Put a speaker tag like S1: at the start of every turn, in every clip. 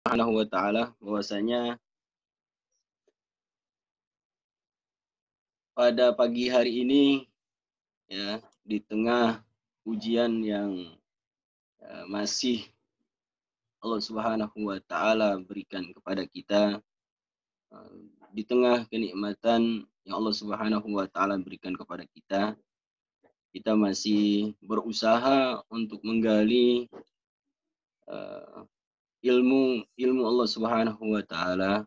S1: Subhanahu wa ta'ala bahwasanya pada pagi hari ini ya di tengah ujian yang masih Allah Subhanahu wa ta'ala berikan kepada kita, di tengah kenikmatan yang Allah Subhanahu wa ta'ala berikan kepada kita, kita masih berusaha untuk menggali ilmu Allah Subhanahu wa ta'ala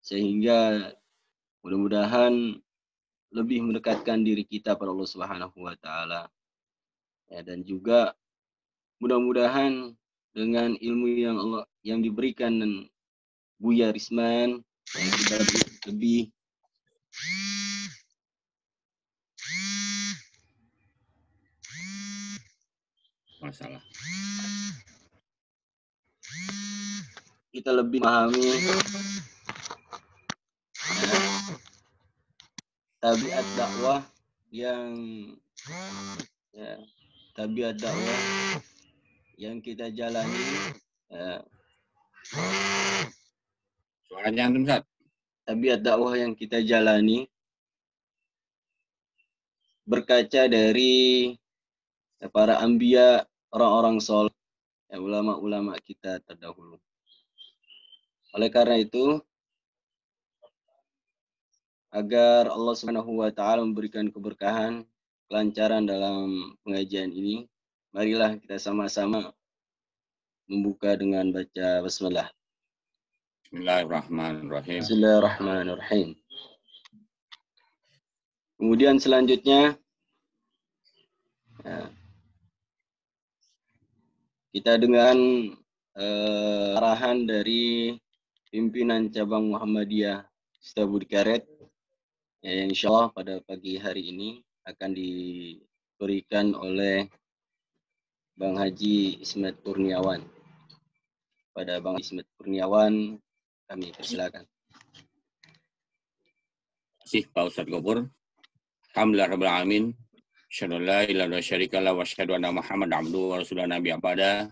S1: sehingga mudah-mudahan lebih mendekatkan diri kita pada Allah Subhanahu wa ta'ala. Ya, dan juga mudah-mudahan dengan ilmu yang diberikan Buya Risman yang kita lebih
S2: masalah.
S1: Kita lebih memahami tabiat dakwah yang tabiat dakwah yang kita jalani.
S2: Suaranya antum, Ustaz.
S1: Tabiat dakwah yang kita jalani berkaca dari para anbiya, orang-orang soleh, ulama-ulama kita terdahulu. Oleh karena itu, agar Allah Subhanahu wa ta'ala memberikan keberkahan, kelancaran dalam pengajian ini, marilah kita sama-sama membuka dengan baca basmalah.
S2: Bismillahirrahmanirrahim.
S1: Bismillahirrahmanirrahim. Kemudian selanjutnya kita dengan arahan dari pimpinan cabang Muhammadiyah Setabudi Karet, yang insya Allah pada pagi hari ini akan diberikan oleh Bang Haji Ismet Kurniawan. Pada Bang Ismet Kurniawan kami persilakan.
S2: Terima kasih Pak Ustadz Gopur. Alhamdulillah rabbil alamin. Asyhadu an la ilaha illallah syarikalah wa asyhadu anna Muhammad abduhu wa rasuluhu nabi abada.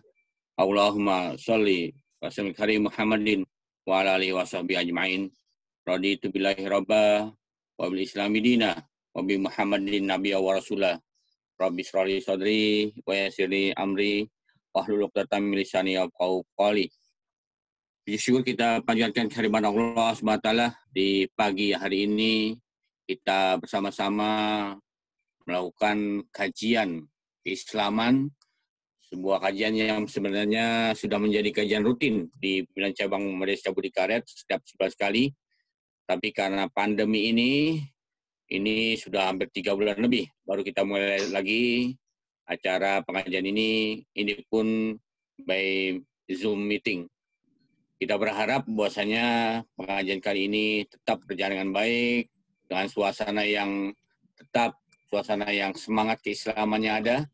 S2: Allahumma sholli wa sallim karim Muhammadin wa ala alihi washabihi ajmain. Raditu billahi rabba wa bil islami dina wa bi Muhammadin nabiyya wa rasulah. Rabbi shrah sadri wa yassir li amri wahlul 'uqdatam min lisani yafqahu qawli. Puji syukur kita panjatkan kehadiran Allah SWT di pagi hari ini. Kita bersama-sama melakukan kajian keislaman, sebuah kajian yang sebenarnya sudah menjadi kajian rutin di pimpinan cabang Muhammadiyah Setabudi Karet setiap 11 kali. Tapi karena pandemi ini sudah hampir 3 bulan lebih, baru kita mulai lagi acara pengajian ini pun by Zoom meeting. Kita berharap bahwasanya pengajian kali ini tetap berjalan dengan baik, dengan suasana yang semangat keislamannya ada.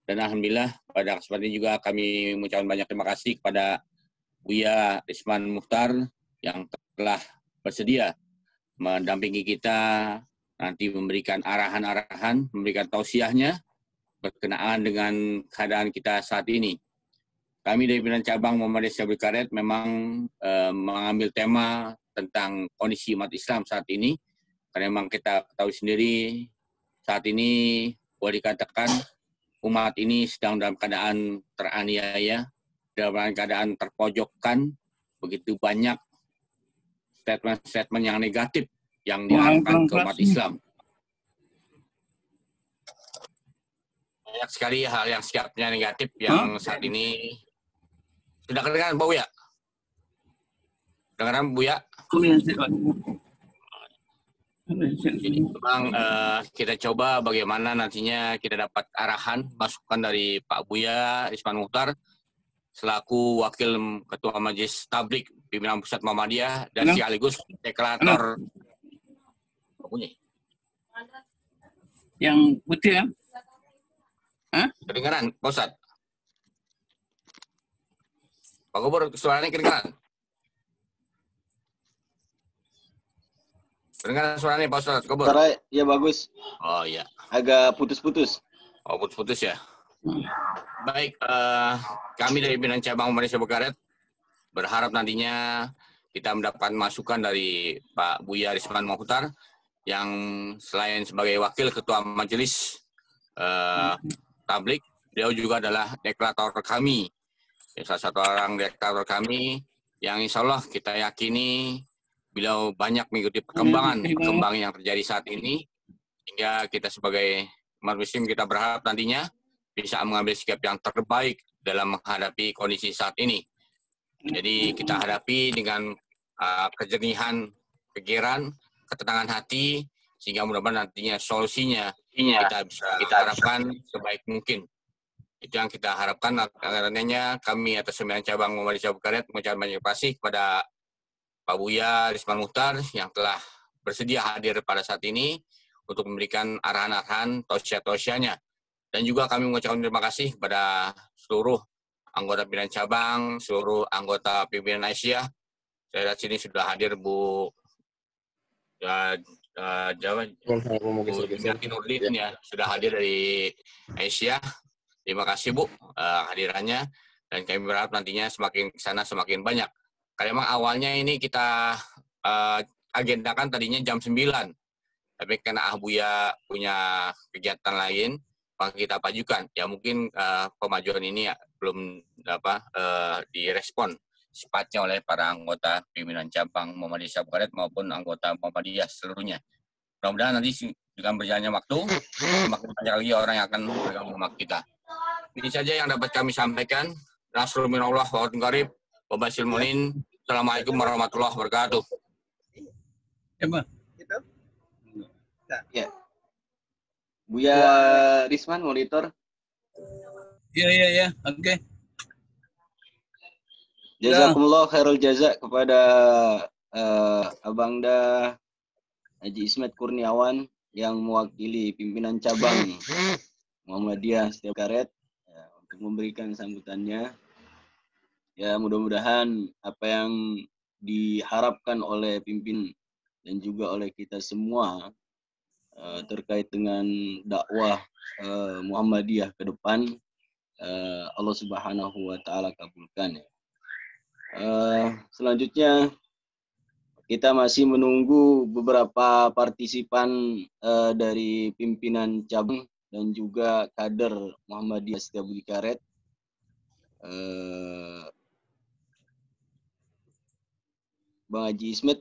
S2: Dan alhamdulillah pada kesempatan ini juga kami mengucapkan banyak terima kasih kepada Buya Risman Muhtar yang telah bersedia mendampingi kita, nanti memberikan arahan-arahan, memberikan tausiahnya berkenaan dengan keadaan kita saat ini. Kami dari pimpinan cabang Muhammadiyah Setabudi Karet memang mengambil tema tentang kondisi umat Islam saat ini, karena memang kita tahu sendiri saat ini boleh dikatakan umat ini sedang dalam keadaan teraniaya, dalam keadaan terpojokkan, begitu banyak statement-statement yang negatif yang diarahkan ke umat Islam. Banyak sekali hal yang sikapnya negatif yang saat ini sudah kedengaran Pak Buya? Dengaran Bu ya? Jadi memang kita coba bagaimana nantinya kita dapat arahan, masukan dari Pak Buya Risman Muhtar selaku Wakil Ketua Majelis Tablik Pimpinan Pusat Muhammadiyah dan sekaligus deklarator bunyi.
S3: Yang putih ya?
S2: Kedengaran, Pak Ustadz? Pak Gubernur, suaranya kedengaran? Kedengaran suaranya Pak Ustadz Gubernur?
S1: Suara ya bagus.
S2: Oh iya.
S1: Agak putus-putus.
S2: Oh putus-putus ya. Baik, kami dari pimpinan cabang Muhammadiyah Setabudi Karet berharap nantinya kita mendapat masukan dari Pak Buya Risman Mokhtar yang selain sebagai wakil ketua majelis tablik, beliau juga adalah deklarator kami, salah satu orang deklarator kami yang insya Allah kita yakini beliau banyak mengikuti perkembangan yang terjadi saat ini, sehingga kita sebagai umat muslim kita berharap nantinya bisa mengambil sikap yang terbaik dalam menghadapi kondisi saat ini. Jadi kita hadapi dengan kejernihan pikiran, ketenangan hati, sehingga mudah-mudahan nantinya solusinya kita bisa harapkan sebaik mungkin. Itu yang kita harapkan. Karenanya kami atas 9 cabang Muhammadiyah Bukaret mengucapkan banyak terima kasih kepada Pak Buya Risman Mokhtar yang telah bersedia hadir pada saat ini untuk memberikan arahan-arahan tausiah-tausiahnya. Dan juga kami mengucapkan terima kasih kepada seluruh anggota pimpinan cabang, seluruh anggota pimpinan Aisyah. Saya lihat sini sudah hadir Bu Jumiati Nurdin ya, sudah hadir dari Aisyah. Terima kasih Bu hadirannya, dan kami berharap nantinya semakin ke sana semakin banyak. Karena memang awalnya ini kita agendakan tadinya jam 9, tapi karena Buya punya kegiatan lain, maka kita pajukan. Ya mungkin pemajuan ini belum direspon sepatnya oleh para anggota pimpinan cabang Muhammadiyah Bukaret maupun anggota Muhammadiyah seluruhnya. Mudah-mudahan nanti dengan berjalannya waktu, semakin banyak lagi orang yang akan bergabung sama kita. Ini saja yang dapat kami sampaikan. Nasrul minallah wa qarib wa basyiril mu'minin. Assalamualaikum warahmatullahi wabarakatuh.
S1: Ya. Buya Risman, monitor.
S3: Iya. Oke.
S1: Jazakumullah khairul jaza kepada Abangda Haji Ismet Kurniawan yang mewakili pimpinan cabang Muhammadiyah setiap karet ya, untuk memberikan sambutannya. Ya mudah-mudahan apa yang diharapkan oleh pimpin dan juga oleh kita semua terkait dengan dakwah Muhammadiyah ke depan, Allah Subhanahu wa taala kabulkan. Selanjutnya kita masih menunggu beberapa partisipan dari pimpinan cabang dan juga kader Muhammadiyah Setiabudi Karet. Bang Haji Ismet,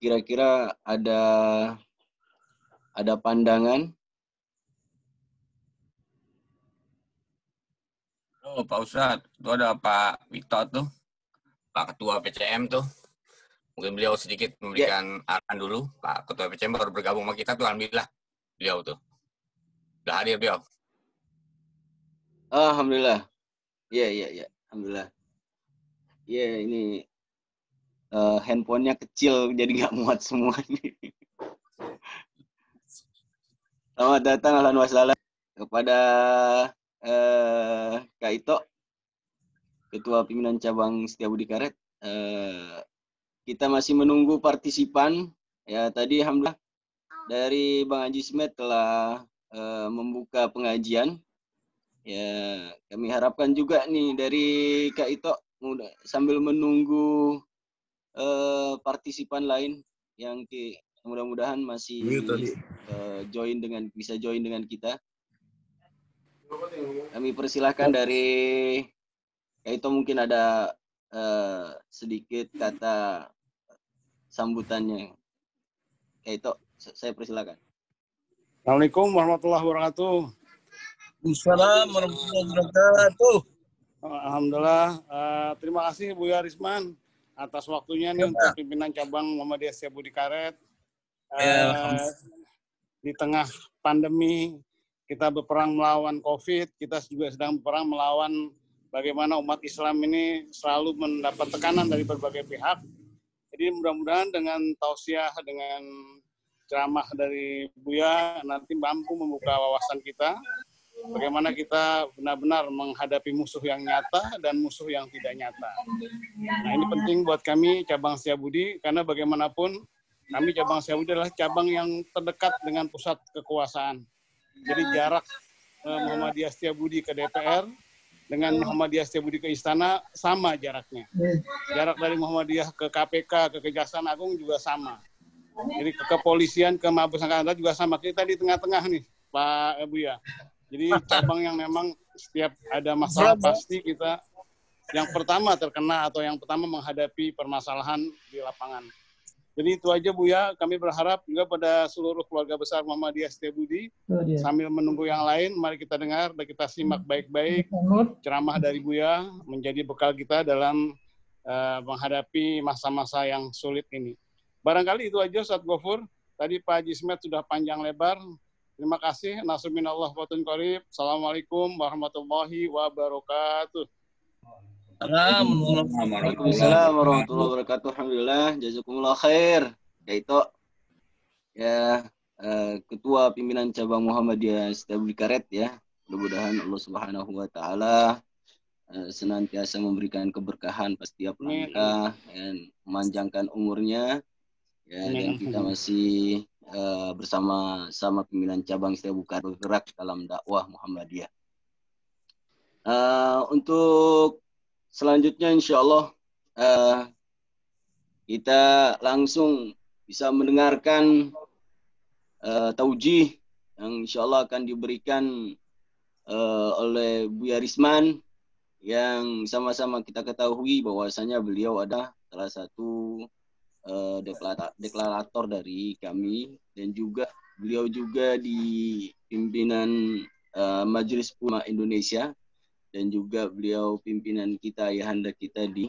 S1: kira-kira ada pandangan?
S2: Oh, Pak Ustadz, itu ada Pak Wito tuh, Pak Ketua PCM tuh. Mungkin beliau sedikit memberikan arahan dulu. Pak Ketua PCM baru bergabung sama kita tuh, alhamdulillah. Beliau tuh. Sudah hadir beliau.
S1: Alhamdulillah. Iya. Alhamdulillah. Iya, ini handphonenya kecil jadi nggak muat semua nih. Selamat datang ahlan wassalam kepada Kak Ito, Ketua Pimpinan Cabang Setiabudi Karet. Kita masih menunggu partisipan. Ya tadi alhamdulillah dari Bang Haji Ismet telah membuka pengajian. Ya kami harapkan juga nih dari Kak Ito sambil menunggu partisipan lain yang mudah-mudahan masih bisa join dengan kita. Kami persilahkan dari Kak Ito, mungkin ada sedikit kata sambutannya. Kak Ito, saya persilakan.
S4: Assalamualaikum warahmatullahi wabarakatuh.
S3: Assalamualaikum warahmatullahi wabarakatuh.
S4: Alhamdulillah. Terima kasih Buya Risman atas waktunya nih untuk pimpinan cabang Muhammadiyah Setiabudi Karet. Di tengah pandemi kita berperang melawan COVID, kita juga sedang berperang melawan bagaimana umat Islam ini selalu mendapat tekanan dari berbagai pihak. Jadi mudah-mudahan dengan tausiah, dengan ceramah dari Buya nanti mampu membuka wawasan kita bagaimana kita benar-benar menghadapi musuh yang nyata dan musuh yang tidak nyata. Nah ini penting buat kami cabang Setiabudi karena bagaimanapun kami cabang Setiabudi adalah cabang yang terdekat dengan pusat kekuasaan. Jadi jarak Muhammadiyah Setiabudi ke DPR dengan Muhammadiyah Setiabudi ke istana sama jaraknya. Jarak dari Muhammadiyah ke KPK, ke Kejaksaan Agung juga sama. Jadi ke kepolisian, ke Mabes Angkatan Darat juga sama. Kita di tengah-tengah nih, Pak Buya. Jadi cabang yang memang setiap ada masalah pasti kita yang pertama terkena atau yang pertama menghadapi permasalahan di lapangan. Jadi itu aja Buya, kami berharap juga pada seluruh keluarga besar Muhammadiyah Setiabudi, sambil menunggu yang lain, mari kita dengar dan kita simak baik-baik ceramah dari Buya menjadi bekal kita dalam menghadapi masa-masa yang sulit ini. Barangkali itu aja Ustaz Ghafur. Tadi Pak Haji Ismet sudah panjang lebar. Terima kasih. Nasuminallah wa tunqarib. Assalamualaikum warahmatullahi wabarakatuh.
S1: Waalaikumsalam warahmatullahi wabarakatuh. Alhamdulillah, jazakumullah khair. Yaitu ya Ketua Pimpinan Cabang Muhammadiyah Setiabudi Karet ya. Mudah-mudahan Allah Subhanahu wa taala senantiasa memberikan keberkahan pada setiap langkah dan memanjangkan umurnya ya, dan kita masih bersama-sama pimpinan cabang Setiabudi Karet bergerak dalam dakwah Muhammadiyah. Untuk selanjutnya insya Allah kita langsung bisa mendengarkan taujih yang insya Allah akan diberikan oleh Buya Risman, yang sama-sama kita ketahui bahwasanya beliau ada salah satu deklarator dari kami, dan juga beliau juga di pimpinan Majelis Ulama Indonesia, dan juga beliau pimpinan kita, ayahanda kita di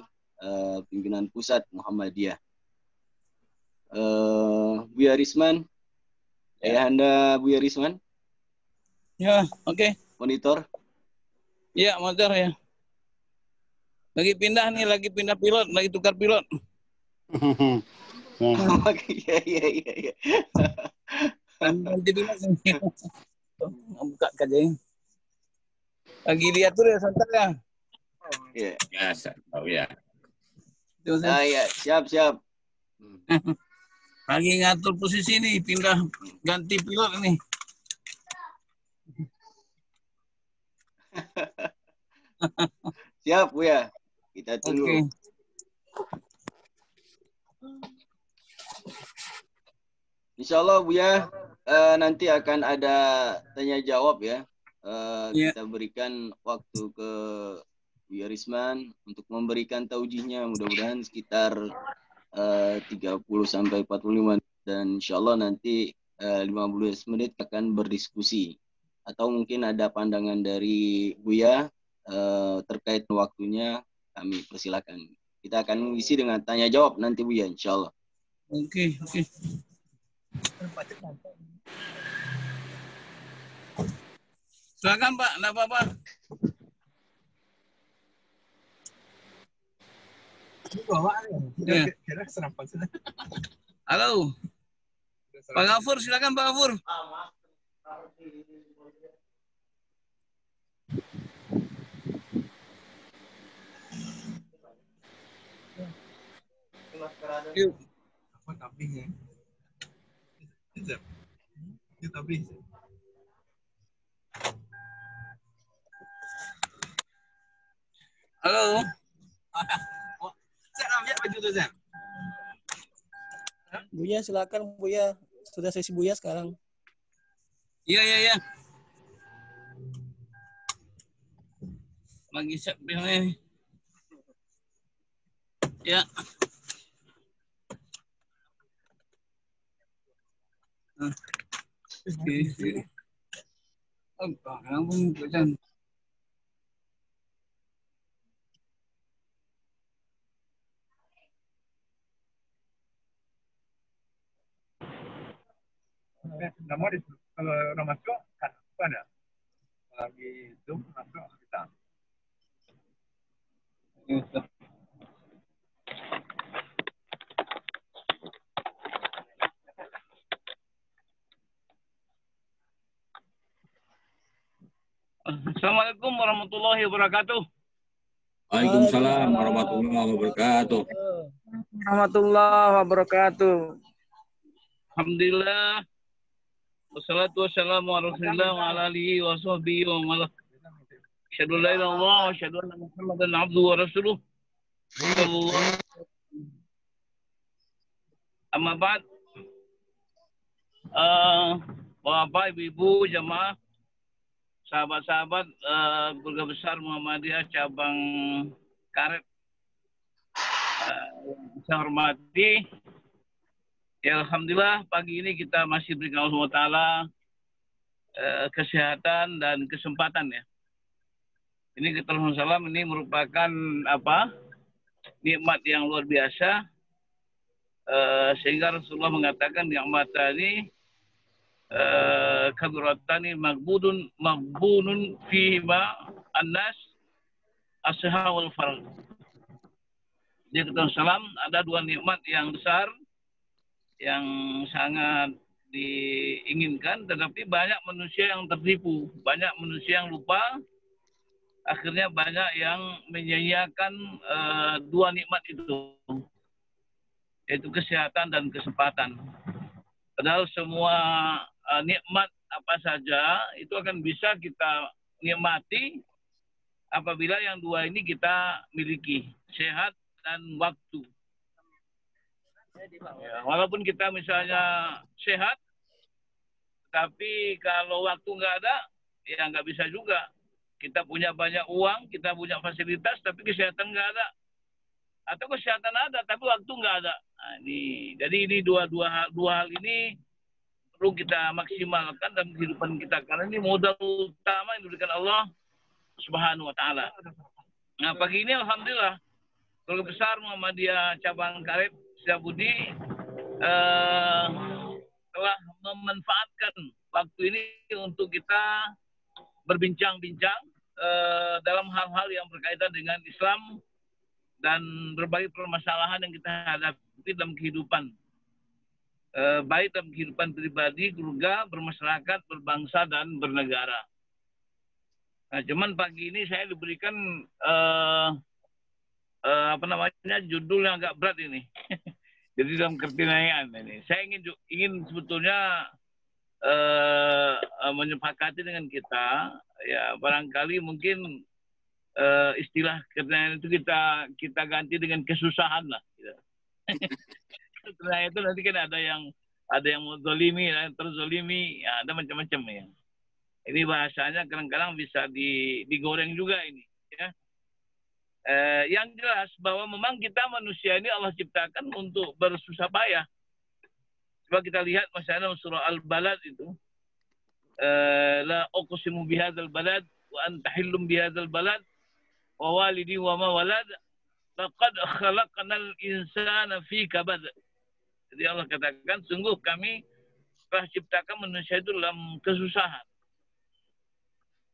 S1: pimpinan pusat Muhammadiyah. Buya Risman, ayahanda Buya Risman.
S3: Ya, oke.
S1: Monitor.
S3: Ya, monitor ya. Lagi pindah nih, lagi pindah pilot, lagi tukar pilot.
S1: Iya.
S3: Nanti dulu nih. Buka kajian. Lagi lihat tuh ya, santai ya.
S1: Iya.
S2: Ya.
S1: Ya, siap.
S3: Lagi ngatur posisi nih, pindah ganti pilot ini.
S1: Siap Buya, kita tunggu.
S3: Oke.
S1: Insya Allah Buya, nanti akan ada tanya jawab ya. Kita berikan waktu ke Buya Risman untuk memberikan taujihnya, mudah-mudahan sekitar 30 sampai 45 menit, dan insya Allah nanti 15 menit akan berdiskusi, atau mungkin ada pandangan dari Buya terkait waktunya, kami persilakan. Kita akan mengisi dengan tanya jawab nanti Buya, insya Allah.
S3: Oke. Silakan Pak, enggak apa-apa. Ya. Halo. Pak Ghafur, silakan Pak Ghafur. Yuk. Halo.
S5: Buya silakan Buya. Sudah sesi Buya sekarang.
S3: Iya. Lagi siap nih. Ya. Oke. Kamu jangan.
S6: Nggak mau kalau udah masuk kan apa ada lagi Zoom masuk kita.
S3: Assalamualaikum warahmatullahi wabarakatuh.
S2: Waalaikumsalam warahmatullahi wabarakatuh.
S5: Warahmatullahi wabarakatuh.
S3: Alhamdulillah. Wassalatu wassalamu ala Rasulillah wa ala alihi wa sahbihi wa malah. Asyhadu an la ilaha illallah wa asyhadu anna Muhammadan abduhu wa rasuluh. Amma ba'd. Bapak, Ibu, jemaah, sahabat-sahabat keluarga besar Muhammadiyah cabang Karet. Saya hormati. Ya, alhamdulillah pagi ini kita masih berikan Allah SWT kesehatan dan kesempatan ya. Ini kita Rasulullah ini merupakan nikmat yang luar biasa, sehingga Rasulullah mengatakan nikmat ini kadratani maghbunun fihima annas as-sihah wal farq. Di Rasulullah ada dua nikmat yang besar yang sangat diinginkan, tetapi banyak manusia yang tertipu, banyak manusia yang lupa, akhirnya banyak yang menyia-nyiakan dua nikmat itu, yaitu kesehatan dan kesempatan. Padahal semua nikmat apa saja itu akan bisa kita nikmati apabila yang dua ini kita miliki, sehat dan waktu. Ya, walaupun kita misalnya sehat, tapi kalau waktu nggak ada, ya nggak bisa juga. Kita punya banyak uang, kita punya fasilitas, tapi kesehatan nggak ada. Atau kesehatan ada, tapi waktu nggak ada. Nah, jadi ini dua hal ini perlu kita maksimalkan dalam kehidupan kita. Karena ini modal utama yang diberikan Allah Subhanahu wa Ta'ala. Nah, pagi ini alhamdulillah keluarga besar Muhammadiyah cabang Karet Setiabudi telah memanfaatkan waktu ini untuk kita berbincang-bincang dalam hal-hal yang berkaitan dengan Islam dan berbagai permasalahan yang kita hadapi dalam kehidupan, baik dalam kehidupan pribadi, keluarga, bermasyarakat, berbangsa, dan bernegara. Nah, cuman pagi ini saya diberikan judul yang agak berat ini. Jadi dalam kertinaian ini, saya ingin sebetulnya menyepakati dengan kita, ya barangkali mungkin istilah kertinaian itu kita ganti dengan kesusahan lah. Gitu. Kertinaian itu nanti kan ada yang mau zolimi, ada yang terzolimi, ya, ada macam-macam ya. Ini bahasanya kadang-kadang bisa digoreng juga ini. Ya. Yang jelas bahwa memang kita manusia ini Allah ciptakan untuk bersusah payah. Coba kita lihat misalnya surah Al-Balad itu, la uqsimu bihadzal balad wa anta hillum bihadzal balad wa walidi wa ma walad laqad khalaqnal insana fi kabad. Jadi Allah katakan sungguh kami telah ciptakan manusia itu dalam kesusahan.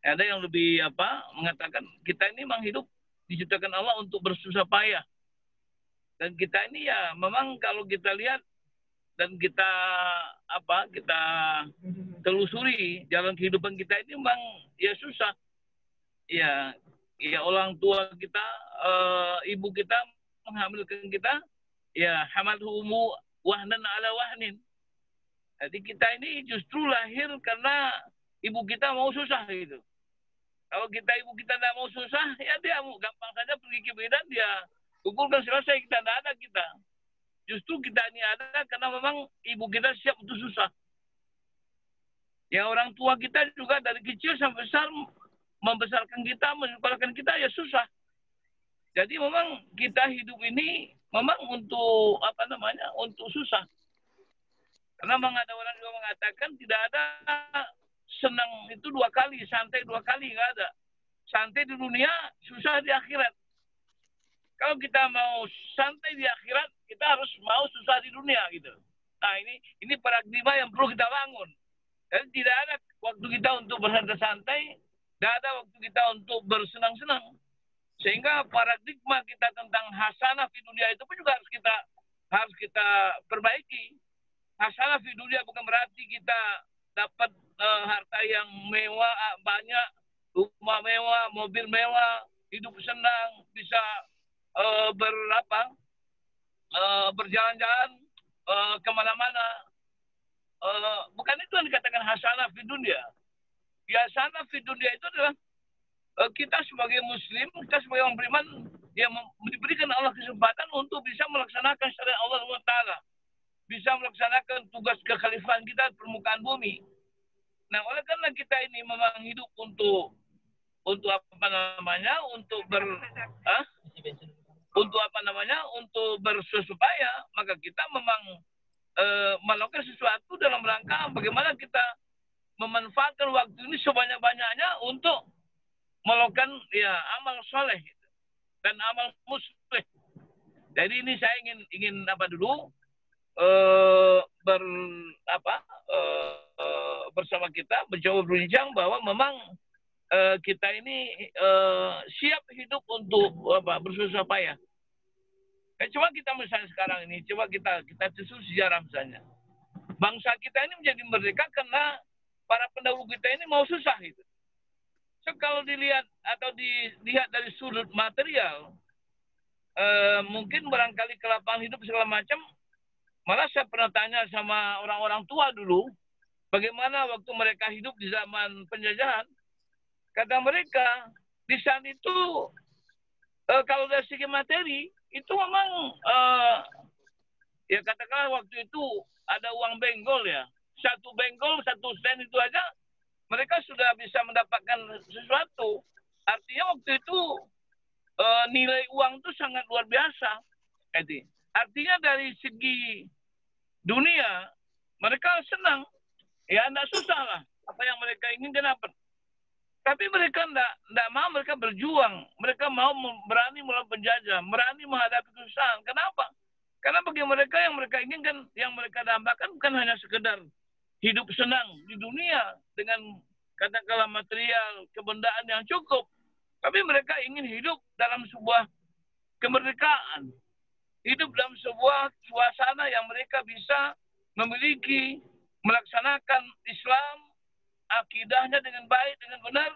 S3: Ada yang lebih mengatakan kita ini memang hidup diciptakan Allah untuk bersusah payah. Dan kita ini ya memang kalau kita lihat dan kita telusuri jalan kehidupan kita ini memang ya susah. Ya orang tua kita, ibu kita menghamilkan kita, ya hamalhumu wahnan ala wahnin. Jadi kita ini justru lahir karena ibu kita mau susah gitu. Kalau ibu kita tidak mau susah, ya dia gampang saja pergi ke bidan, dia kukulkan selesai, kita tidak ada kita. Justru kita ini ada karena memang ibu kita siap untuk susah. Ya orang tua kita juga dari kecil sampai besar membesarkan kita, menyekolahkan kita ya susah. Jadi memang kita hidup ini memang untuk untuk susah. Karena memang ada orang juga mengatakan tidak ada senang itu dua kali, santai dua kali, nggak ada. Santai di dunia, susah di akhirat. Kalau kita mau santai di akhirat, kita harus mau susah di dunia gitu. Nah ini paradigma yang perlu kita bangun. Jadi tidak ada waktu kita untuk bersantai-santai, tidak ada waktu kita untuk bersenang-senang. Sehingga paradigma kita tentang hasanah di dunia itu pun juga harus kita perbaiki. Hasanah di dunia bukan berarti kita dapat harta yang mewah, banyak, rumah mewah, mobil mewah, hidup senang, bisa berjalan-jalan kemana-mana. Bukan itu yang dikatakan hasanah di dunia. Hasanah di dunia itu adalah kita sebagai muslim, kita sebagai orang beriman, yang diberikan Allah kesempatan untuk bisa melaksanakan syariat Allah SWT, bisa melaksanakan tugas kekhalifahan kita di permukaan bumi. Nah, oleh karena kita ini memang hidup untuk apa namanya, untuk bersusah payah, maka kita memang melakukan sesuatu dalam rangka bagaimana kita memanfaatkan waktu ini sebanyak-banyaknya untuk melakukan ya amal soleh dan amal muslih. Jadi ini saya ingin apa dulu bersama kita mencoba berbincang bahwa memang kita ini siap hidup untuk bersusah payah. Coba kita misalnya sekarang ini, coba kita telusur sejarah misalnya. Bangsa kita ini menjadi merdeka karena para pendahulu kita ini mau susah gitu. So, kalau dilihat dari sudut material, mungkin barangkali kelapangan hidup segala macam. Malah saya pernah tanya sama orang-orang tua dulu, bagaimana waktu mereka hidup di zaman penjajahan. Kata mereka, di saat itu kalau dari segi materi, itu memang ya katakanlah waktu itu ada uang benggol ya. 1 benggol, 1 sen itu aja mereka sudah bisa mendapatkan sesuatu. Artinya waktu itu nilai uang itu sangat luar biasa. Artinya dari segi dunia mereka senang, ya tidak susah lah apa yang mereka inginkan apa. Tapi mereka tidak mau, mereka berjuang, mereka mau berani melawan penjajah, berani menghadapi kesusahan. Kenapa? Karena bagi mereka yang mereka inginkan, yang mereka dambakan bukan hanya sekedar hidup senang di dunia dengan katakanlah material, kebendaan yang cukup. Tapi mereka ingin hidup dalam sebuah kemerdekaan. Hidup dalam sebuah suasana yang mereka bisa memiliki, melaksanakan Islam, akidahnya dengan baik, dengan benar.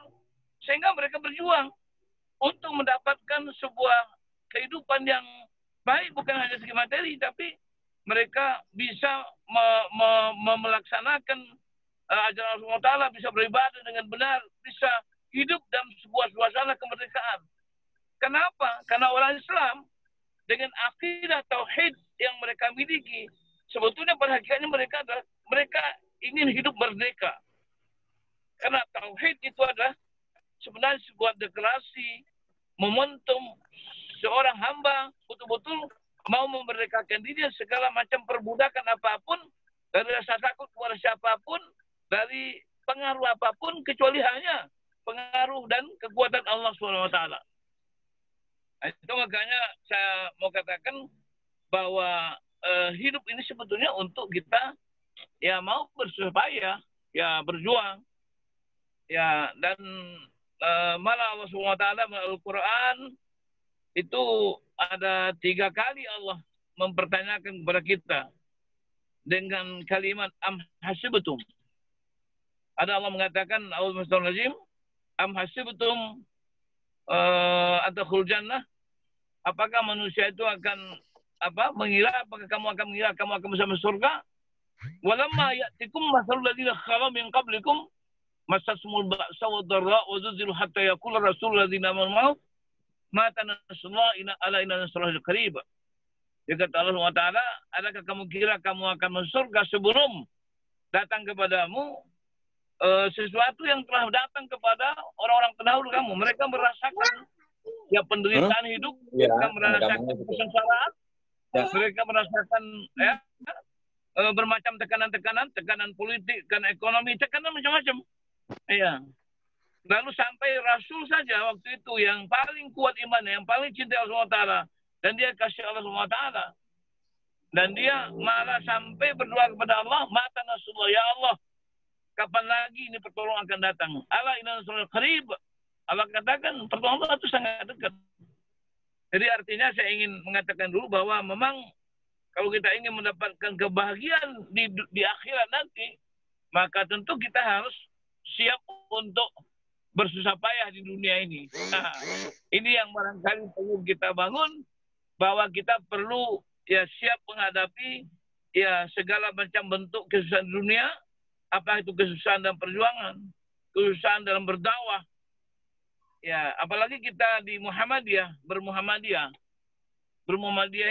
S3: Sehingga mereka berjuang untuk mendapatkan sebuah kehidupan yang baik, bukan hanya segi materi, tapi mereka bisa melaksanakan ajaran Allah Ta'ala, bisa beribadah dengan benar, bisa hidup dalam sebuah suasana kemerdekaan. Kenapa? Karena orang Islam dengan akidah tauhid yang mereka miliki, sebetulnya pada hakikatnya mereka ingin hidup merdeka. Karena tauhid itu adalah sebenarnya sebuah deklarasi, momentum seorang hamba betul-betul mau memerdekakan diri dari segala macam perbudakan apapun, dari rasa takut kepada siapapun, dari pengaruh apapun, kecuali hanya pengaruh dan kekuatan Allah SWT. Itu makanya saya mau katakan bahwa hidup ini sebetulnya untuk kita ya mau bersusah payah, ya berjuang, ya dan malah Allah SWT melalui Al-Quran itu ada 3 kali Allah mempertanyakan kepada kita dengan kalimat am hasibtum. Ada Allah mengatakan a'udzubillahi am hasibtum adkhul jannah, apakah manusia itu akan mengira, apakah kamu akan mengira kamu akan masuk surga? Walamma ya'tikum mathalul ladzina khalu min qablikum masasmul ba'sa wad dharra wa zulzilu hatta yaqula rasulul ladzina amanu mata nasrullahi ala inna nasrullahi qarib. Ya kata Allah SWT, adakah kamu kira kamu akan masuk surga sebelum datang kepadamu sesuatu yang telah datang kepada orang-orang terdahulu kamu? Mereka merasakan ya penderitaan hidup, mereka merasakan kesengsaraan, mereka merasakan bermacam tekanan politik, tekanan ekonomi, tekanan macam-macam. Ya. Lalu sampai Rasul saja waktu itu yang paling kuat imannya, yang paling cinta Allah SWT, dan dia kasih Allah SWT, dan dia malah sampai berdoa kepada Allah, mata Nasrullah, ya Allah, kapan lagi ini pertolongan akan datang? Ala inna nasrullah qarib. Allah katakan pertolongan Allah itu sangat dekat. Jadi artinya saya ingin mengatakan dulu bahwa memang kalau kita ingin mendapatkan kebahagiaan di akhirat nanti, maka tentu kita harus siap untuk bersusah payah di dunia ini. Nah, ini yang barangkali perlu kita bangun, bahwa kita perlu ya siap menghadapi ya segala macam bentuk kesusahan dunia, apa itu kesusahan dalam perjuangan, kesusahan dalam berdakwah, Ya, apalagi kita di Muhammadiyah, bermuhammadiyah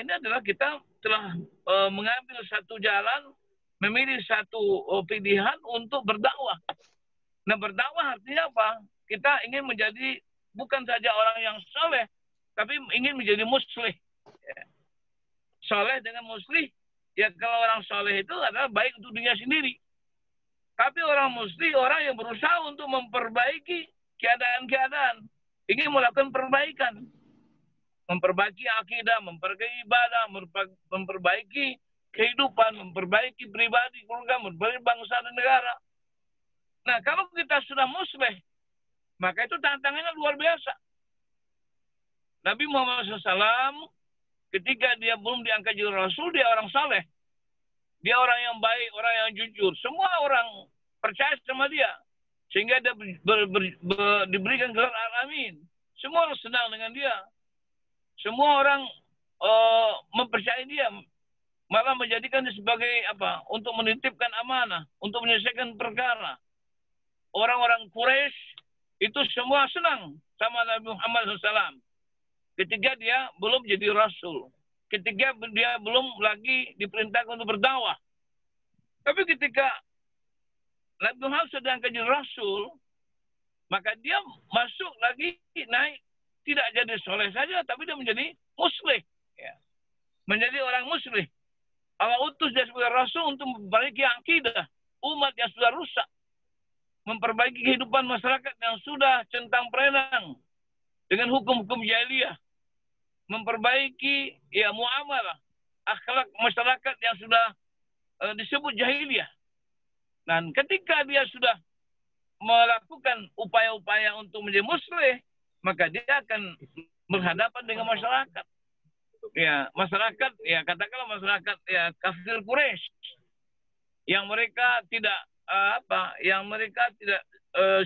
S3: ini adalah kita telah mengambil satu jalan, memilih satu pilihan untuk berdakwah. Nah, berdakwah artinya apa? Kita ingin menjadi bukan saja orang yang soleh, tapi ingin menjadi muslih. Ya. Soleh dengan muslih, ya kalau orang soleh itu adalah baik untuk dirinya sendiri. Tapi orang muslih, orang yang berusaha untuk memperbaiki keadaan-keadaan, ingin melakukan perbaikan, memperbaiki akidah, memperbaiki ibadah, memperbaiki kehidupan, memperbaiki pribadi, keluarga, memperbaiki bangsa dan negara. Nah, kalau kita sudah muslih, maka itu tantangannya luar biasa. Nabi Muhammad SAW, ketika dia belum diangkat jadi Rasul, dia orang saleh. Dia orang yang baik, orang yang jujur. Semua orang percaya sama dia. Sehingga dia diberikan gelar Al-Amin. Semua orang senang dengan dia. Semua orang mempercayai dia. Malah menjadikan dia sebagai apa? Untuk menitipkan amanah. Untuk menyelesaikan perkara. Orang-orang Quraisy itu semua senang sama Nabi Muhammad SAW. Ketika dia belum jadi Rasul. Ketika dia belum lagi diperintahkan untuk berdakwah. Tapi ketika Nabi Muhammad sudah jadi Rasul, maka dia masuk lagi naik, tidak jadi soleh saja, tapi dia menjadi muslih. Ya. Menjadi orang muslih. Allah utus dia sebagai Rasul untuk memperbaiki akidah umat yang sudah rusak. Memperbaiki kehidupan masyarakat yang sudah centang perenang dengan hukum-hukum jahiliyah. Memperbaiki ya muamalah, akhlak masyarakat yang sudah disebut jahiliyah. Dan ketika dia sudah melakukan upaya-upaya untuk menjadi muslih, maka dia akan berhadapan dengan masyarakat. Ya, masyarakat, ya katakanlah masyarakat ya kafir Quraisy yang mereka tidak yang mereka tidak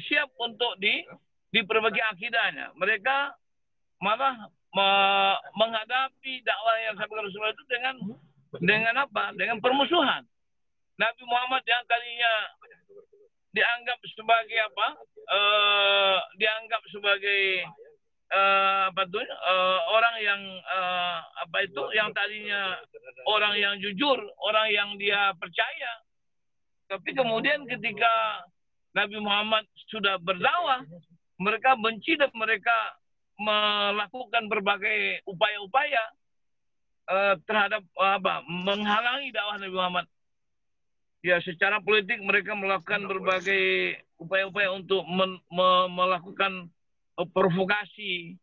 S3: siap untuk diperbaiki akidahnya. Mereka malah menghadapi dakwah yang disampaikan Rasulullah itu dengan apa? Dengan permusuhan. Nabi Muhammad yang tadinya dianggap sebagai apa? Dianggap sebagai orang yang yang tadinya orang yang jujur, orang yang dia percaya. Tapi kemudian ketika Nabi Muhammad sudah berdakwah, mereka benci dan mereka melakukan berbagai upaya-upaya terhadap menghalangi dakwah Nabi Muhammad. Ya, secara politik mereka melakukan berbagai upaya-upaya untuk melakukan provokasi,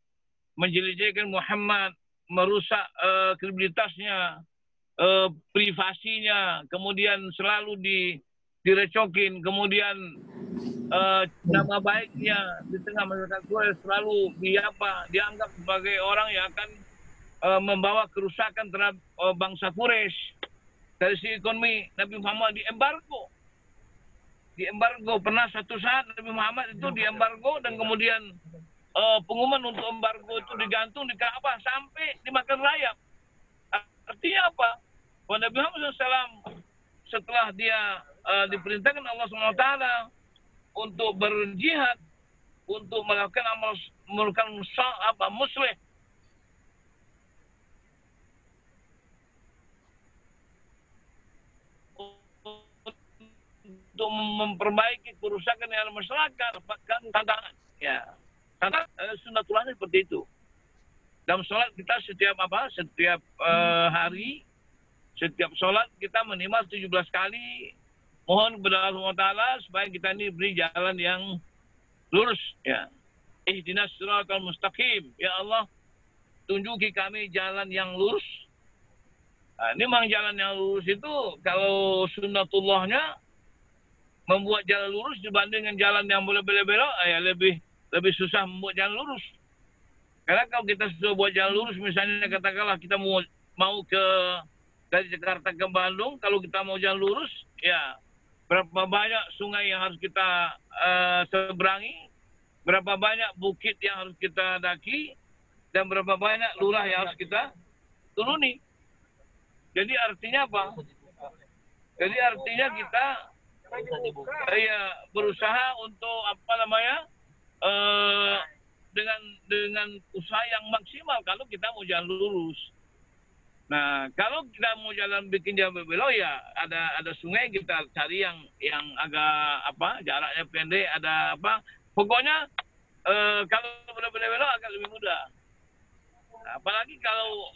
S3: menjelajahkan Muhammad, merusak kredibilitasnya, privasinya, kemudian selalu direcokin, kemudian nama baiknya di tengah masyarakat Quraisy selalu dianggap sebagai orang yang akan membawa kerusakan terhadap bangsa Quraisy. Dari segi ekonomi, Nabi Muhammad diembargo. Pernah satu saat Nabi Muhammad itu diembargo dan kemudian pengumuman untuk embargo itu digantung di Ka'bah sampai dimakan rayap. Artinya apa? Bahwa Nabi Muhammad SAW setelah dia diperintahkan Allah SWT untuk berjihad, untuk melakukan muslih, untuk memperbaiki kerusakan yang ada masyarakat, dapatkan tantangan. Ya, karena sunatullahnya seperti itu. Dalam sholat kita setiap hari, setiap sholat kita minimal 17 kali mohon kepada Allah Taala supaya kita ini beri jalan yang lurus. Ya, ihdinas siratal mustaqim. Ya Allah, tunjuki kami jalan yang lurus. Nah, ini memang jalan yang lurus itu kalau sunnatullahnya membuat jalan lurus dibandingkan jalan yang boleh belok-belok, ya lebih susah membuat jalan lurus. Karena kalau kita sudah buat jalan lurus, misalnya katakanlah kita mau dari Jakarta ke Bandung, kalau kita mau jalan lurus, ya berapa banyak sungai yang harus kita seberangi, berapa banyak bukit yang harus kita daki, dan berapa banyak lurah yang harus kita turuni. Jadi artinya apa? Jadi artinya kita berusaha untuk dengan usaha yang maksimal kalau kita mau jalan lurus. Nah, kalau kita mau jalan bikin jalan berbelok ya ada sungai, kita cari yang agak jaraknya pendek, ada apa. Pokoknya kalau benar-benar belok agak lebih mudah. Nah, apalagi kalau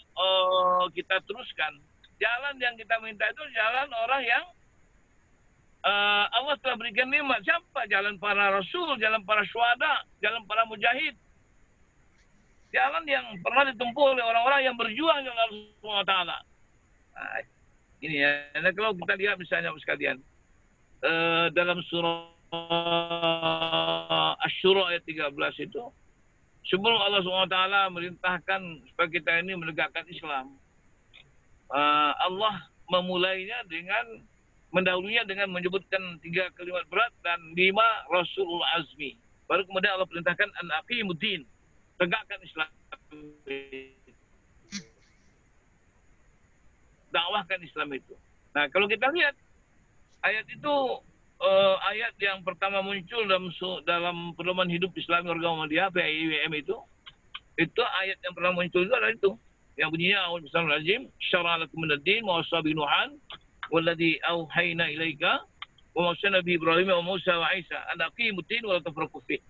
S3: kita teruskan jalan yang kita minta itu jalan orang yang Allah telah berikan nikmat. Siapa? Jalan para rasul, jalan para syuhada, jalan para mujahid. Jalan yang pernah ditempuh oleh orang-orang yang berjuang dengan Allah SWT. Nah, ini ya. Nah, kalau kita lihat misalnya sekalian, dalam surah Asy-Syura ayat 13 itu, sebelum Allah SWT merintahkan supaya kita ini menegakkan Islam, Allah memulainya dengan mendahulunya dengan menyebutkan 3 kalimat berat dan 5 Rasulul Azmi. Baru kemudian Allah perintahkan an aqimuddin, tegakkan Islam, dakwahkan Islam itu. Nah, kalau kita lihat ayat itu, ayat yang pertama muncul dalam pedoman hidup Islam Warga Muhammadiyah (PIWM) itu ayat yang pertama muncul itu adalah itu yang bunyinya a'udzu billahi rajim syara'a lakum minad din wa wasabi nuhan walladzi auhayna ilaika wa wasana bi Ibrahim wa Musa wa Isa an aqimud din wa la tafraqu fi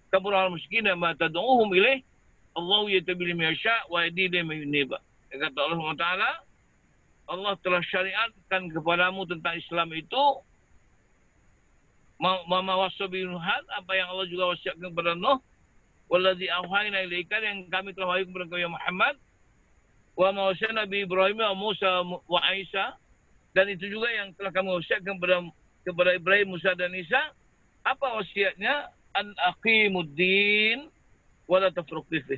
S3: kabura al-musyrikin ma tad'uuhum ilaih Allahu yatabi liman yasha wa yahdi liman yunib. Kata Allah SWT, Allah telah syariatkan kepadamu tentang Islam itu wasabi nuhan, apa yang Allah juga wasiatkan kepada Nuh, walladzi auhayna ilaika, yang kami telah wahyukan kepada engkau ya Muhammad, wa ma wasana bi Ibrahim wa Musa wa Isa, dan itu juga yang telah kami wasiatkan kepada Ibrahim, Musa dan Isa. Apa wasiatnya? An aqimuddin wa la tafraqu fihi.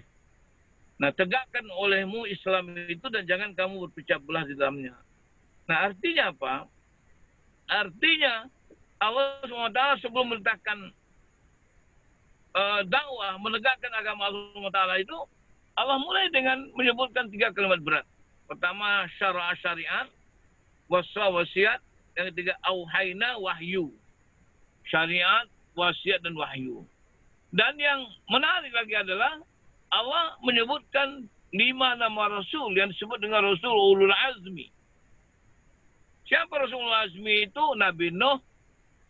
S3: Nah, tegakkan olehmu Islam itu dan jangan kamu berpecah belah di dalamnya. Nah, artinya apa? Artinya Allah SWT sebelum meletakkan dakwah, menegakkan agama Allah SWT itu, Allah mulai dengan menyebutkan 3 kalimat berat. Pertama, syara'a syariat, wasiat, yang ketiga auhayna, wahyu. Syariat, wasiat, dan wahyu. Dan yang menarik lagi adalah Allah menyebutkan 5 nama Rasul yang disebut dengan Rasul Ulul Azmi. Siapa Rasul Ulul Azmi itu? Nabi Nuh,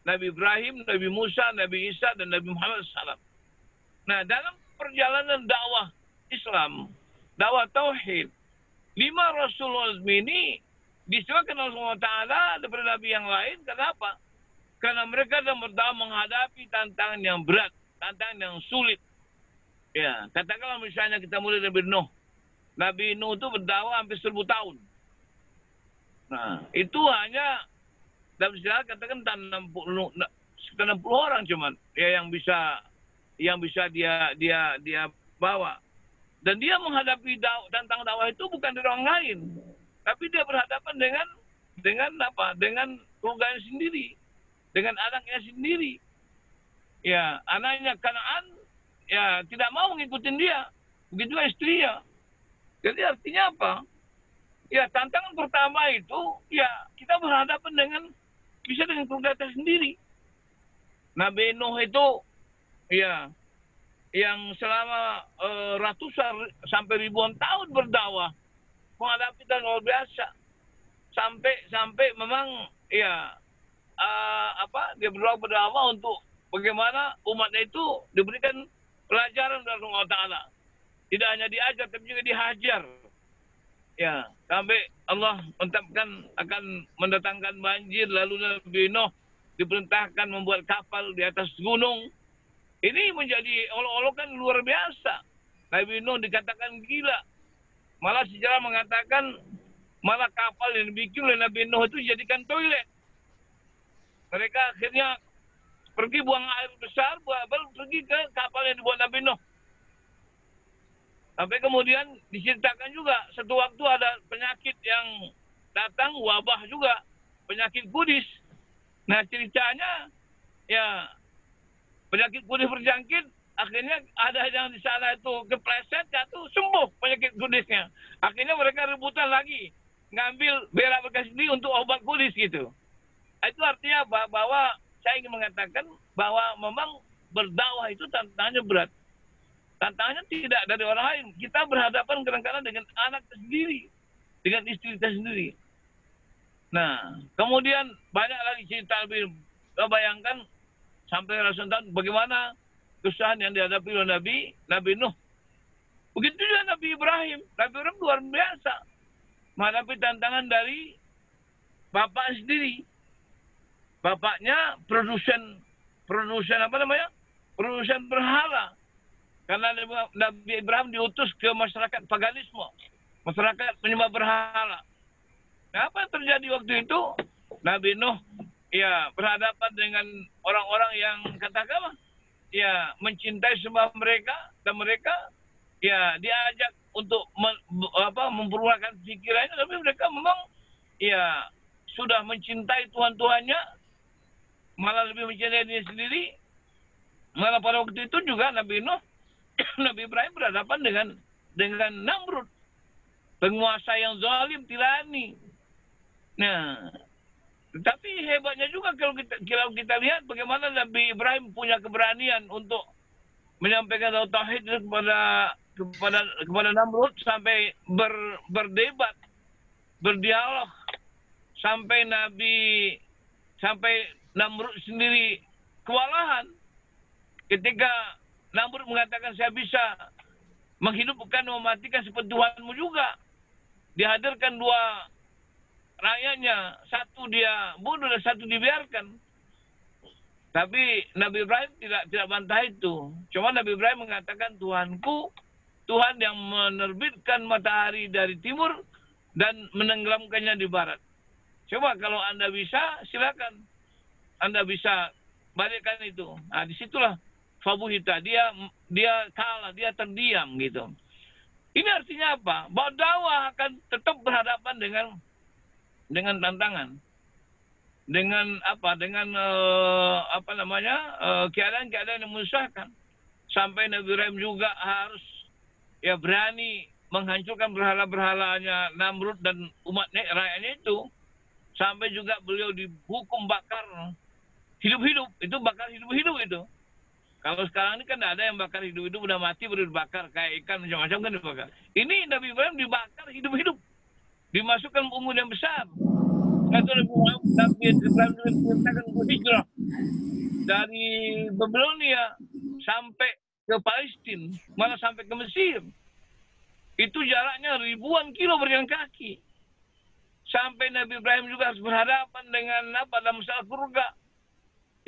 S3: Nabi Ibrahim, Nabi Musa, Nabi Isa, dan Nabi Muhammad SAW. Nah, dalam perjalanan dakwah Islam, dakwah Tauhid, 5 Rasul Azmi ini disebutkan oleh Allah Ta'ala daripada Nabi yang lain. Kenapa? Karena mereka dalam berdakwah menghadapi tantangan yang berat, tantangan yang sulit. Ya, katakanlah misalnya kita mulai dari Nuh. Nabi Nuh itu berdakwah hampir 1000 tahun. Nah, itu hanya dalam sejarah katakan 60 orang cuman ya yang bisa dia bawa. Dan dia menghadapi tantangan dakwah itu bukan dari orang lain, tapi dia berhadapan dengan apa? Dengan keluarganya sendiri, dengan anaknya sendiri. Ya, anaknya Kanaan ya tidak mau mengikuti dia, begitu juga istrinya. Jadi artinya apa? Ya, tantangan pertama itu ya kita berhadapan dengan keluarga kita sendiri. Nabi Nuh itu ya yang selama ratusan sampai ribuan tahun berdakwah menghadapi dan luar biasa sampai memang ya dia berdakwah untuk bagaimana umatnya itu diberikan pelajaran dari Allah Ta'ala. Tidak hanya diajar tapi juga dihajar. Ya, sampai Allah menetapkan akan mendatangkan banjir, lalu Nabi Nuh diperintahkan membuat kapal di atas gunung. Ini menjadi olok-olokan luar biasa. Nabi Nuh dikatakan gila. Malah sejarah mengatakan malah kapal yang dibikin oleh Nabi Nuh itu dijadikan toilet. Mereka akhirnya pergi buang air besar, baru pergi ke kapal yang dibuat Nabi Nuh. Sampai kemudian diceritakan juga satu waktu ada penyakit yang datang, wabah juga, penyakit kudis. Nah, ceritanya ya penyakit kudis berjangkit, akhirnya ada yang di sana itu kepleset, jatuh, sembuh penyakit kudisnya. Akhirnya mereka rebutan lagi, ngambil berak mereka sendiri untuk obat kudis gitu. Itu artinya apa? Bahwa saya ingin mengatakan bahwa memang berdakwah itu tantangannya berat. Tantangannya tidak dari orang lain. Kita berhadapan kadang-kadang dengan anak sendiri, dengan istri kita sendiri. Nah, kemudian banyak lagi cerita lebih. Bayangkan sampai ratusan tahun bagaimana kesusahan yang dihadapi oleh Nabi Nuh. Begitu juga Nabi Ibrahim. Nabi Ibrahim luar biasa menghadapi tantangan dari bapak sendiri. Bapaknya produsen apa namanya? Produsen berhala. Karena Nabi Ibrahim diutus ke masyarakat paganisme, masyarakat penyembah berhala. Nah, apa yang terjadi waktu itu? Nabi Nuh ya berhadapan dengan orang-orang yang katakanlah ya mencintai sembah mereka, dan mereka ya diajak untuk mempergunakan pikirannya, tapi mereka memang ya sudah mencintai Tuhan-Tuhannya, malah lebih mencintai diri sendiri. Malah pada waktu itu juga Nabi Nuh Nabi Ibrahim berhadapan dengan Namrud, penguasa yang zalim, tirani. Nah, tetapi hebatnya juga kalau kita lihat bagaimana Nabi Ibrahim punya keberanian untuk menyampaikan tauhid kepada Namrud sampai berdebat, berdialog sampai Namrud sendiri kewalahan ketika Namrud mengatakan saya bisa menghidupkan dan mematikan seperti Tuhanmu juga. Dihadirkan dua rakyatnya, satu dia bunuh dan satu dibiarkan. Tapi Nabi Ibrahim tidak bantah itu. Cuma Nabi Ibrahim mengatakan Tuhanku, Tuhan yang menerbitkan matahari dari timur dan menenggelamkannya di barat. Coba kalau Anda bisa, silakan. Anda bisa balikkan itu. Nah, disitulah Fabuhita, dia kalah, dia terdiam gitu. Ini artinya apa? Bahwa dakwah akan tetap berhadapan dengan tantangan, dengan keadaan-keadaan yang menyusahkan. Sampai Nabi Ibrahim juga harus ya berani menghancurkan berhala-berhalanya Namrud dan umatnya, rakyatnya itu. Sampai juga beliau dihukum bakar hidup-hidup, itu bakar hidup-hidup itu. Kalau sekarang ini kan tidak ada yang bakar hidup-hidup, udah mati baru dibakar, kayak ikan macam-macam kan dibakar. Ini Nabi Ibrahim dibakar hidup-hidup, dimasukkan unggun yang besar. Nabi Ibrahim diperintahkan berhijrah dari Babilonia sampai ke Palestina, malah sampai ke Mesir. Itu jaraknya ribuan kilo berjalan kaki. Sampai Nabi Ibrahim juga harus berhadapan dengan dalam masalah surga.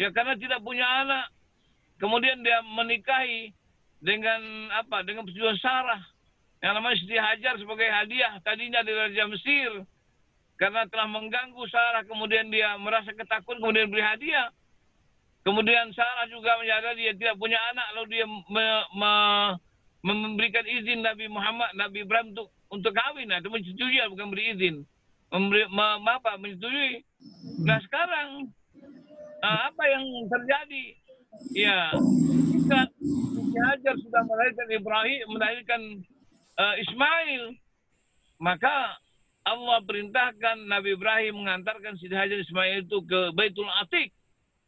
S3: Ya karena tidak punya anak. Kemudian dia menikahi dengan persetujuan Sarah yang namanya Siti Hajar sebagai hadiah tadinya dari Raja Mesir. Karena telah mengganggu Sarah, kemudian dia merasa ketakutan, kemudian beri hadiah. Kemudian Sarah juga menyadari dia tidak punya anak, lalu dia memberikan izin Nabi Ibrahim untuk kawin, itu menyetujui, bukan beri izin. Menyetujui. Nah sekarang apa yang terjadi? Ya, ketika Siti Hajar sudah melahirkan Ismail, maka Allah perintahkan Nabi Ibrahim mengantarkan Siti Hajar Ismail itu ke Baitul Atiq,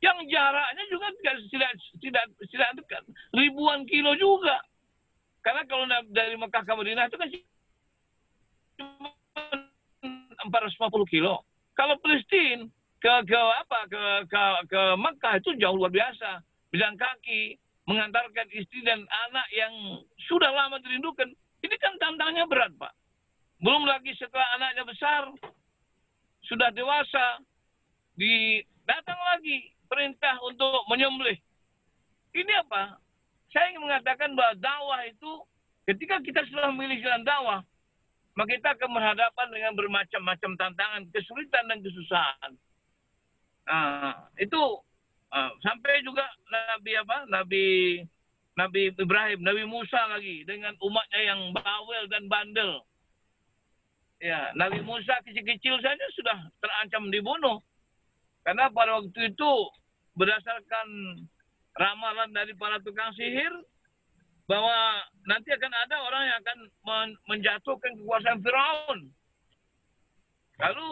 S3: yang jaraknya juga tidak dekat, ribuan kilo juga. Karena kalau dari Mekah ke Madinah itu kan cuma 450 kilo. Kalau Palestina ke Mekah itu jauh luar biasa. Berjalan kaki, mengantarkan istri dan anak yang sudah lama dirindukan. Ini kan tantangannya berat, Pak. Belum lagi setelah anaknya besar, sudah dewasa, datang lagi perintah untuk menyembelih. Ini apa? Saya ingin mengatakan bahwa dakwah itu, ketika kita sudah memilih jalan dakwah, maka kita akan berhadapan dengan bermacam-macam tantangan, kesulitan dan kesusahan. Itu sampai juga Nabi Ibrahim, Nabi Musa lagi dengan umatnya yang bawel dan bandel. Ya, Nabi Musa kecil-kecil saja sudah terancam dibunuh. Karena pada waktu itu berdasarkan ramalan dari para tukang sihir bahwa nanti akan ada orang yang akan menjatuhkan kekuasaan Firaun. Lalu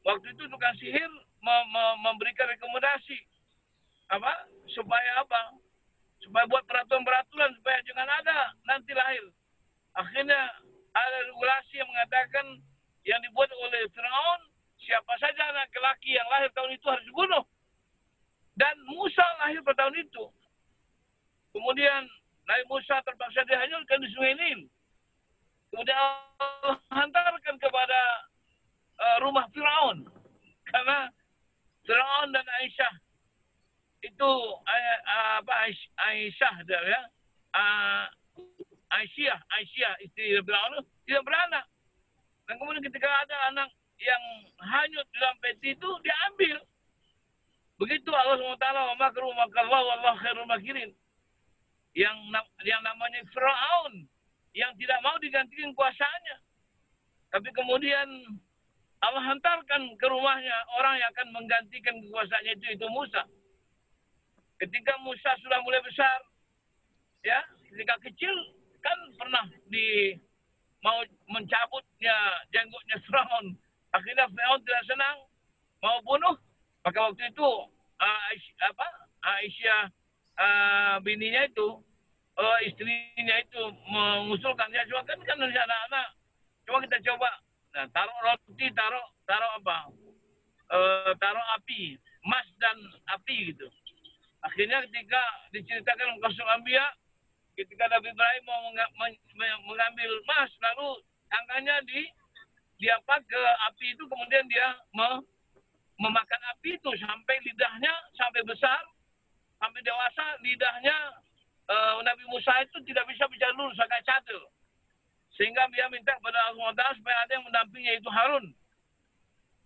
S3: waktu itu tukang sihir memberikan rekomendasi supaya supaya buat peraturan-peraturan supaya jangan ada nanti lahir. Akhirnya ada regulasi yang mengatakan yang dibuat oleh Firaun, siapa saja anak laki yang lahir tahun itu harus dibunuh. Dan Musa lahir pada tahun itu. Kemudian Nabi Musa terpaksa dihanyutkan di Sungai Nil. Kemudian Allah hantarkan kepada rumah Firaun. Karena Firaun dan Aisyah itu Aisyah ya. Aisyah istri Firaun tidak beranak. Dan kemudian ketika ada anak yang hanyut dalam peti itu diambil. Begitu Allah SWT wa makru makallahu wallahu khairul makirin. Yang namanya Firaun yang tidak mau digantikan kuasanya. Tapi kemudian Allah hantarkan ke rumahnya orang yang akan menggantikan kekuasaannya itu Musa. Ketika Musa sudah mulai besar, ya, ketika kecil kan pernah mau mencabutnya jenggotnya Firaun. Akhirnya Firaun tidak senang, mau bunuh. Maka waktu itu Aisyah bininya itu, istrinya itu mengusulkan, ya cuma kan ada anak-anak, cuma kita coba, nah, taruh roti, taruh api, emas dan api gitu. Akhirnya ketika diceritakan Qasul Anbiya, ketika Nabi Ibrahim mau mengambil emas, lalu tangannya diapa ke api itu, kemudian dia memakan api itu sampai lidahnya sampai besar, sampai dewasa lidahnya Nabi Musa itu tidak bisa bicara lurus, agak cadel. Sehingga dia minta kepada Allah SWT supaya ada yang mendampingi, yaitu Harun.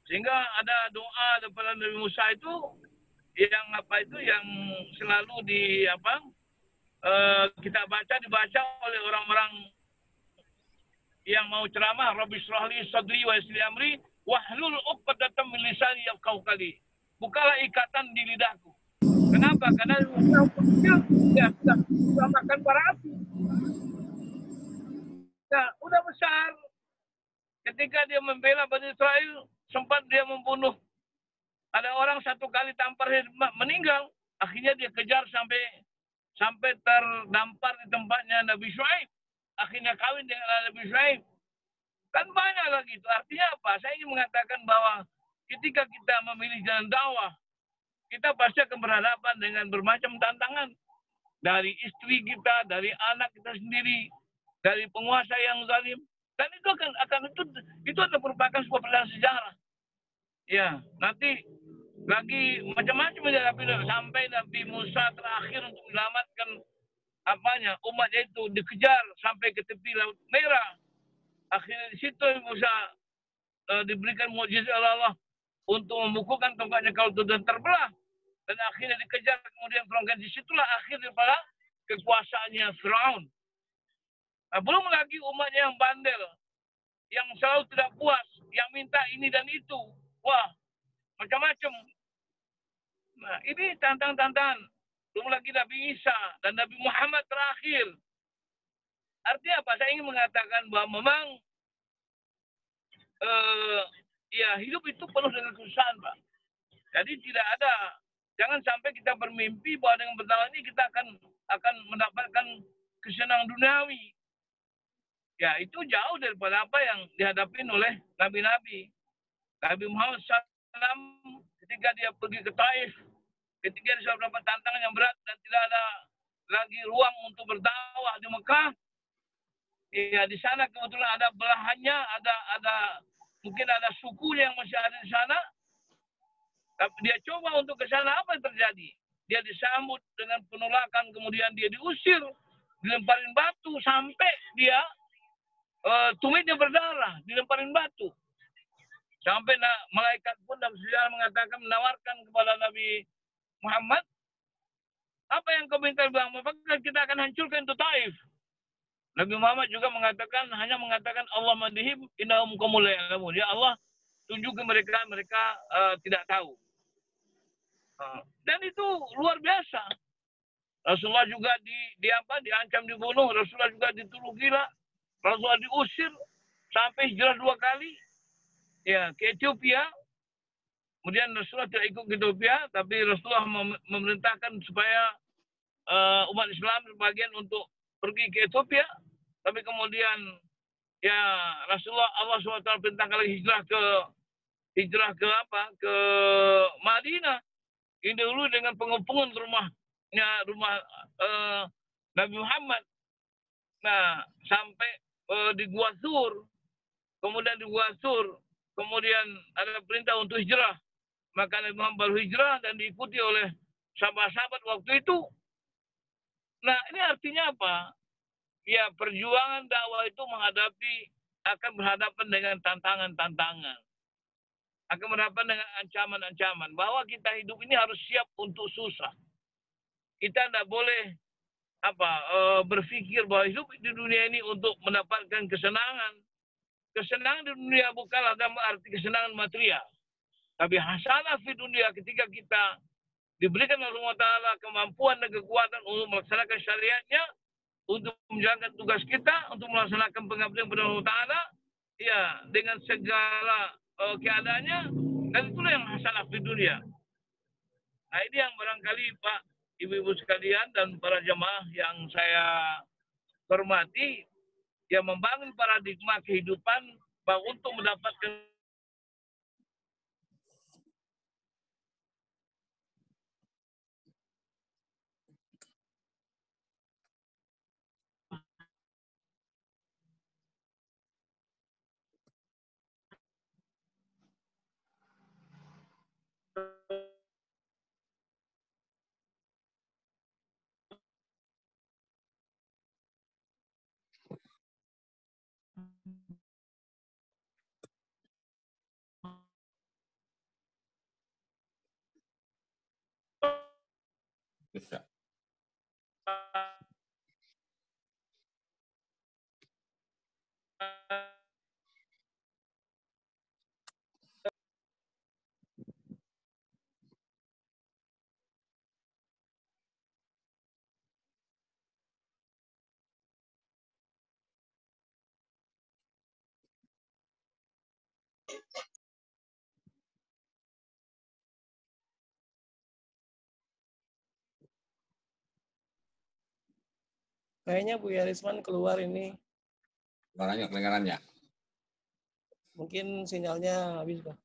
S3: Sehingga ada doa daripada Nabi Musa itu yang selalu kita dibaca oleh orang-orang yang mau ceramah, Rabbi shrah li sadri wa yassir li amri wahlul 'uqdatam min lisani yafqahu qawli. Bukalah ikatan di lidahku. Kenapa? Karena dia sudah makan bara api. Nah, udah besar. Ketika dia membela Bani Israel, sempat dia membunuh. Ada orang satu kali tampar meninggal. Akhirnya dia kejar sampai terdampar di tempatnya Nabi Syuaib. Akhirnya kawin dengan Nabi Syuaib. Kan banyak lagi itu. Artinya apa? Saya ingin mengatakan bahwa ketika kita memilih jalan dakwah, kita pasti akan berhadapan dengan bermacam tantangan. Dari istri kita, dari anak kita sendiri, dari penguasa yang zalim. Dan itu itu adalah merupakan sebuah perjalanan sejarah. Ya, nanti lagi macam-macam dihadapi sampai Nabi Musa terakhir untuk menyelamatkan umatnya itu dikejar sampai ke tepi Laut Merah. Akhirnya di situ Musa diberikan mukjizat Allah untuk membukukan tongkatnya kalau itu dan terbelah. Dan akhirnya dikejar, kemudian perangkan disitulah akhir daripada kekuasaannya Firaun. Nah, belum lagi umatnya yang bandel, yang selalu tidak puas, yang minta ini dan itu. Wah, macam-macam. Nah, ini tantangan-tantangan. Belum lagi Nabi Isa dan Nabi Muhammad terakhir. Artinya apa? Saya ingin mengatakan bahwa memang hidup itu penuh dengan kesusahan, Pak. Jadi tidak ada, jangan sampai kita bermimpi bahwa dengan berdakwah ini kita akan mendapatkan kesenangan duniawi. Ya, itu jauh daripada apa yang dihadapi oleh nabi-nabi. Nabi Muhammad SAW ketika dia pergi ke Taif, ketika dia sudah mendapat tantangan yang berat dan tidak ada lagi ruang untuk berdakwah di Mekah, ya di sana kebetulan ada belahannya, mungkin ada sukunya yang masih ada di sana. Tapi dia coba untuk ke sana, apa yang terjadi? Dia disambut dengan penolakan, kemudian dia diusir, dilemparin batu sampai dia tumitnya berdarah, dilemparin batu. Sampai malaikat pun dalam sejarah mengatakan, menawarkan kepada Nabi Muhammad, apa yang kau minta bang? Maka kita akan hancurkan itu Taif. Nabi Muhammad juga hanya mengatakan Allah madhib innahum qaumun la ya'lamun. Ya Allah, tunjukkan mereka tidak tahu. Dan itu luar biasa. Rasulullah juga diancam dibunuh, Rasulullah juga dituduh gila, Rasulullah diusir sampai hijrah 2 kali ya ke Ethiopia. Kemudian Rasulullah tidak ikut ke Ethiopia, tapi Rasulullah memerintahkan supaya umat Islam sebagian untuk pergi ke Ethiopia, tapi kemudian ya Rasulullah Allah SWT perintahkan lagi hijrah ke Madinah. Ini dulu dengan pengepungan rumah Nabi Muhammad. Nah, sampai di Gua Sur, kemudian di Gua Sur, kemudian ada perintah untuk hijrah. Maka Nabi Muhammad baru hijrah dan diikuti oleh sahabat-sahabat waktu itu. Nah, ini artinya apa? Ya, perjuangan dakwah itu akan berhadapan dengan tantangan-tantangan. Akan berhadapan dengan ancaman-ancaman. Bahwa kita hidup ini harus siap untuk susah. Kita tidak boleh berpikir bahwa hidup di dunia ini untuk mendapatkan kesenangan. Kesenangan di dunia bukanlah dalam arti kesenangan material. Tapi hasanah di dunia ketika kita diberikan oleh Allah Ta'ala kemampuan dan kekuatan untuk melaksanakan syariatnya, untuk menjalankan tugas kita, untuk melaksanakan pengabdian kepada Allah Ta'ala, ya, dengan segala keadaannya, dan itulah yang hasanah di dunia. Nah, ini yang barangkali Pak, Ibu-Ibu sekalian, dan para jemaah yang saya hormati, yang membangun paradigma kehidupan bahwa untuk mendapatkan
S2: Bisa.
S5: Kayaknya Bu Yarisman keluar ini.
S2: Kedengarannya.
S5: Mungkin sinyalnya habis, Pak.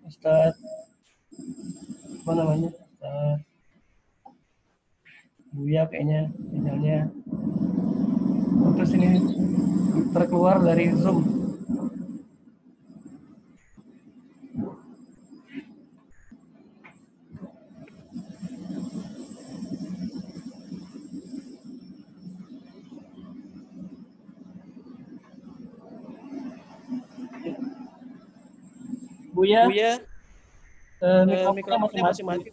S5: Ustaz, apa namanya? Ustaz Buya kayaknya sinyalnya. Terus ini terkeluar dari Zoom. Buya, mikrofonnya masih mati.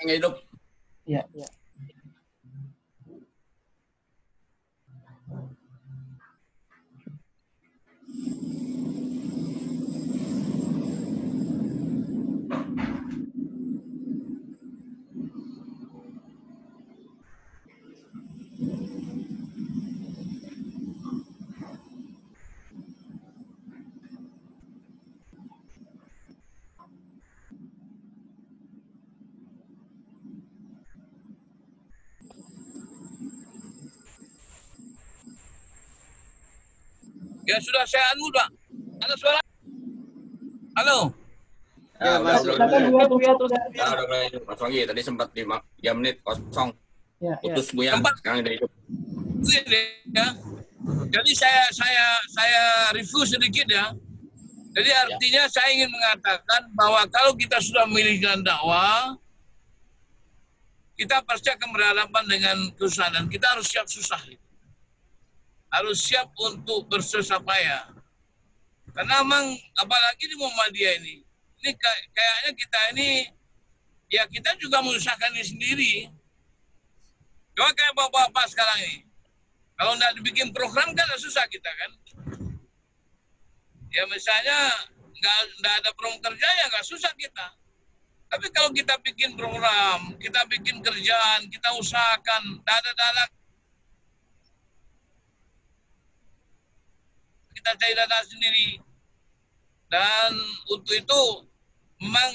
S2: Yang hidup.
S5: Ya.
S3: ya sudah saya unmute, Pak. Ada suara? Halo.
S2: Ya,
S5: Silakan Buya terus.
S2: udah mulai hidup. Mas Wangi, tadi sempat 3 menit kosong.
S5: Ya.
S2: Putus Buya, sekarang udah hidup.
S3: Ya. Jadi saya review sedikit ya. Jadi artinya saya ingin mengatakan bahwa kalau kita sudah memilih jalan dakwah, kita pasti akan berhadapan dengan kesusahan dan kita harus siap susah. Harus siap untuk bersusah payah. Karena memang apalagi di Muhammadiyah ini kayaknya kita ini, ya kita juga menyusahkan diri sendiri. Coba kayak bapak-bapak sekarang ini. Kalau nggak dibikin program kan susah kita kan. Ya misalnya nggak ada program kerja ya nggak susah kita. Tapi kalau kita bikin program, kita bikin kerjaan, kita usahakan, dana kita cari dana sendiri. Dan untuk itu memang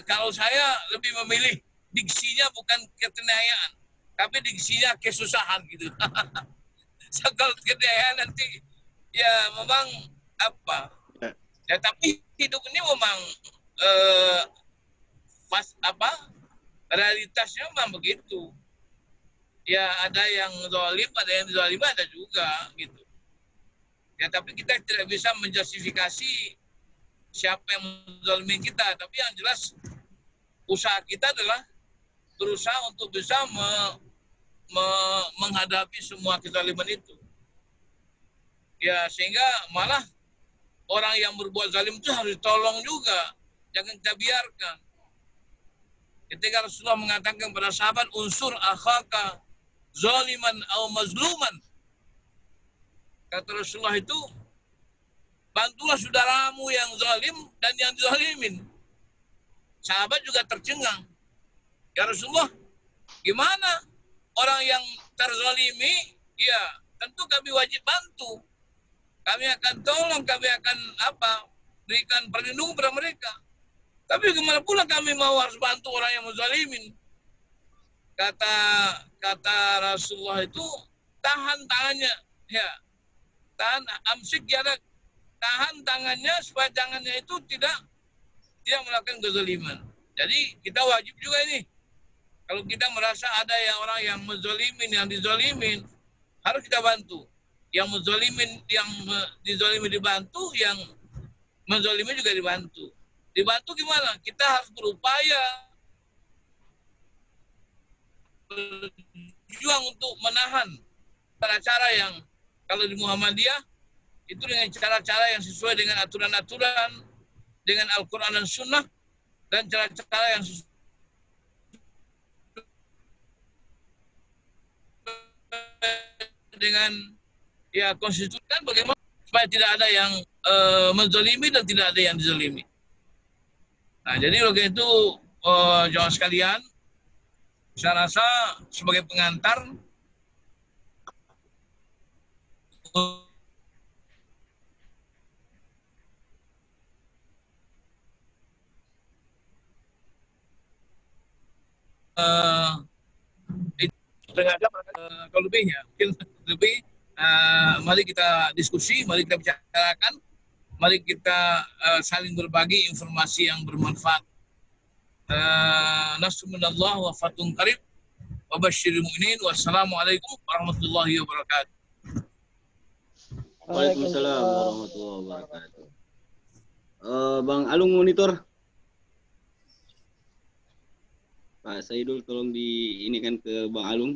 S3: kalau saya lebih memilih diksinya bukan ketenayaan, tapi diksinya kesusahan gitu. So, kalau ketenayaan nanti ya memang apa? Ya tapi hidup ini memang realitasnya memang begitu. Ya ada yang zalim, ada yang zalim, ada juga gitu. Ya tapi kita tidak bisa menjustifikasi siapa yang menzalimi kita, tapi yang jelas usaha kita adalah berusaha untuk bisa menghadapi semua kezaliman itu. Ya sehingga malah orang yang berbuat zalim itu harus ditolong juga, jangan kita biarkan. Ketika Rasulullah mengatakan kepada sahabat, unsur akhaka zaliman au mazluman, kata Rasulullah itu, bantulah saudaramu yang zalim dan yang dizalimin. Sahabat juga tercengang. Ya Rasulullah, gimana orang yang terzalimi? Ya, tentu kami wajib bantu. Kami akan tolong, kami akan berikan perlindungan kepada mereka. Tapi gimana pula kami mau harus bantu orang yang menzalimin? Kata Rasulullah itu, tahan tangannya, ya, amsik jarak. Tahan tangannya supaya tangannya itu tidak melakukan kezaliman. Jadi kita wajib juga ini. Kalau kita merasa ada yang orang yang menzalimin, yang dizalimin, harus kita bantu. Yang menzalimin, yang dizalimin dibantu, yang menzalimin juga dibantu. Dibantu gimana? Kita harus berupaya berjuang untuk menahan cara-cara yang kalau di Muhammadiyah itu dengan cara-cara yang sesuai dengan aturan-aturan, dengan Al-Quran dan Sunnah, dan cara-cara yang sesuai dengan ya konstitusi, kan bagaimana supaya tidak ada yang menzalimi dan tidak ada yang dizalimi. Nah, jadi oleh itu jamaah sekalian, saya rasa sebagai pengantar setengah jam kalau lebihnya, mungkin lebih. Mari kita diskusi, mari kita bicarakan, mari kita saling berbagi informasi yang bermanfaat. Nasrullah wa fatun qarib wa basyiril mu'minin. Wassalamualaikum warahmatullahi wabarakatuh.
S1: Waalaikumsalam warahmatullahi wabarakatuh. Bang Alung monitor. Pak Saidul tolong diinikan ke Bang Alung.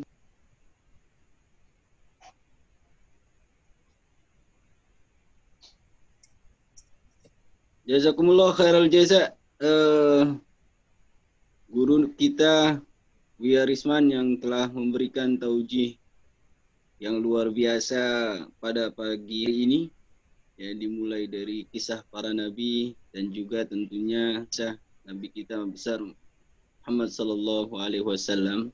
S1: Jazakumullah khairal jaza. Guru kita Buya Risman yang telah memberikan taujih yang luar biasa pada pagi ini, ya, dimulai dari kisah para nabi dan juga tentunya kisah nabi kita besar Muhammad sallallahu alaihi wasallam.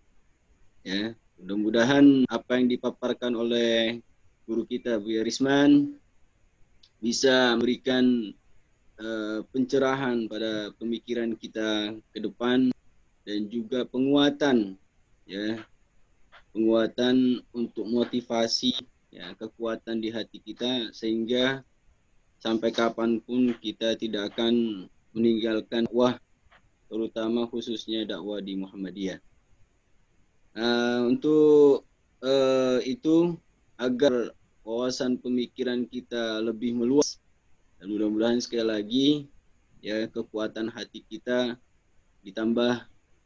S1: Ya, mudah-mudahan apa yang dipaparkan oleh guru kita Buya Risman bisa memberikan pencerahan pada pemikiran kita ke depan dan juga penguatan, ya, penguatan untuk motivasi, ya, kekuatan di hati kita sehingga sampai kapanpun kita tidak akan meninggalkan dakwah, terutama khususnya dakwah di Muhammadiyah. Untuk itu agar wawasan pemikiran kita lebih meluas, dan mudah-mudahan sekali lagi, ya, kekuatan hati kita ditambah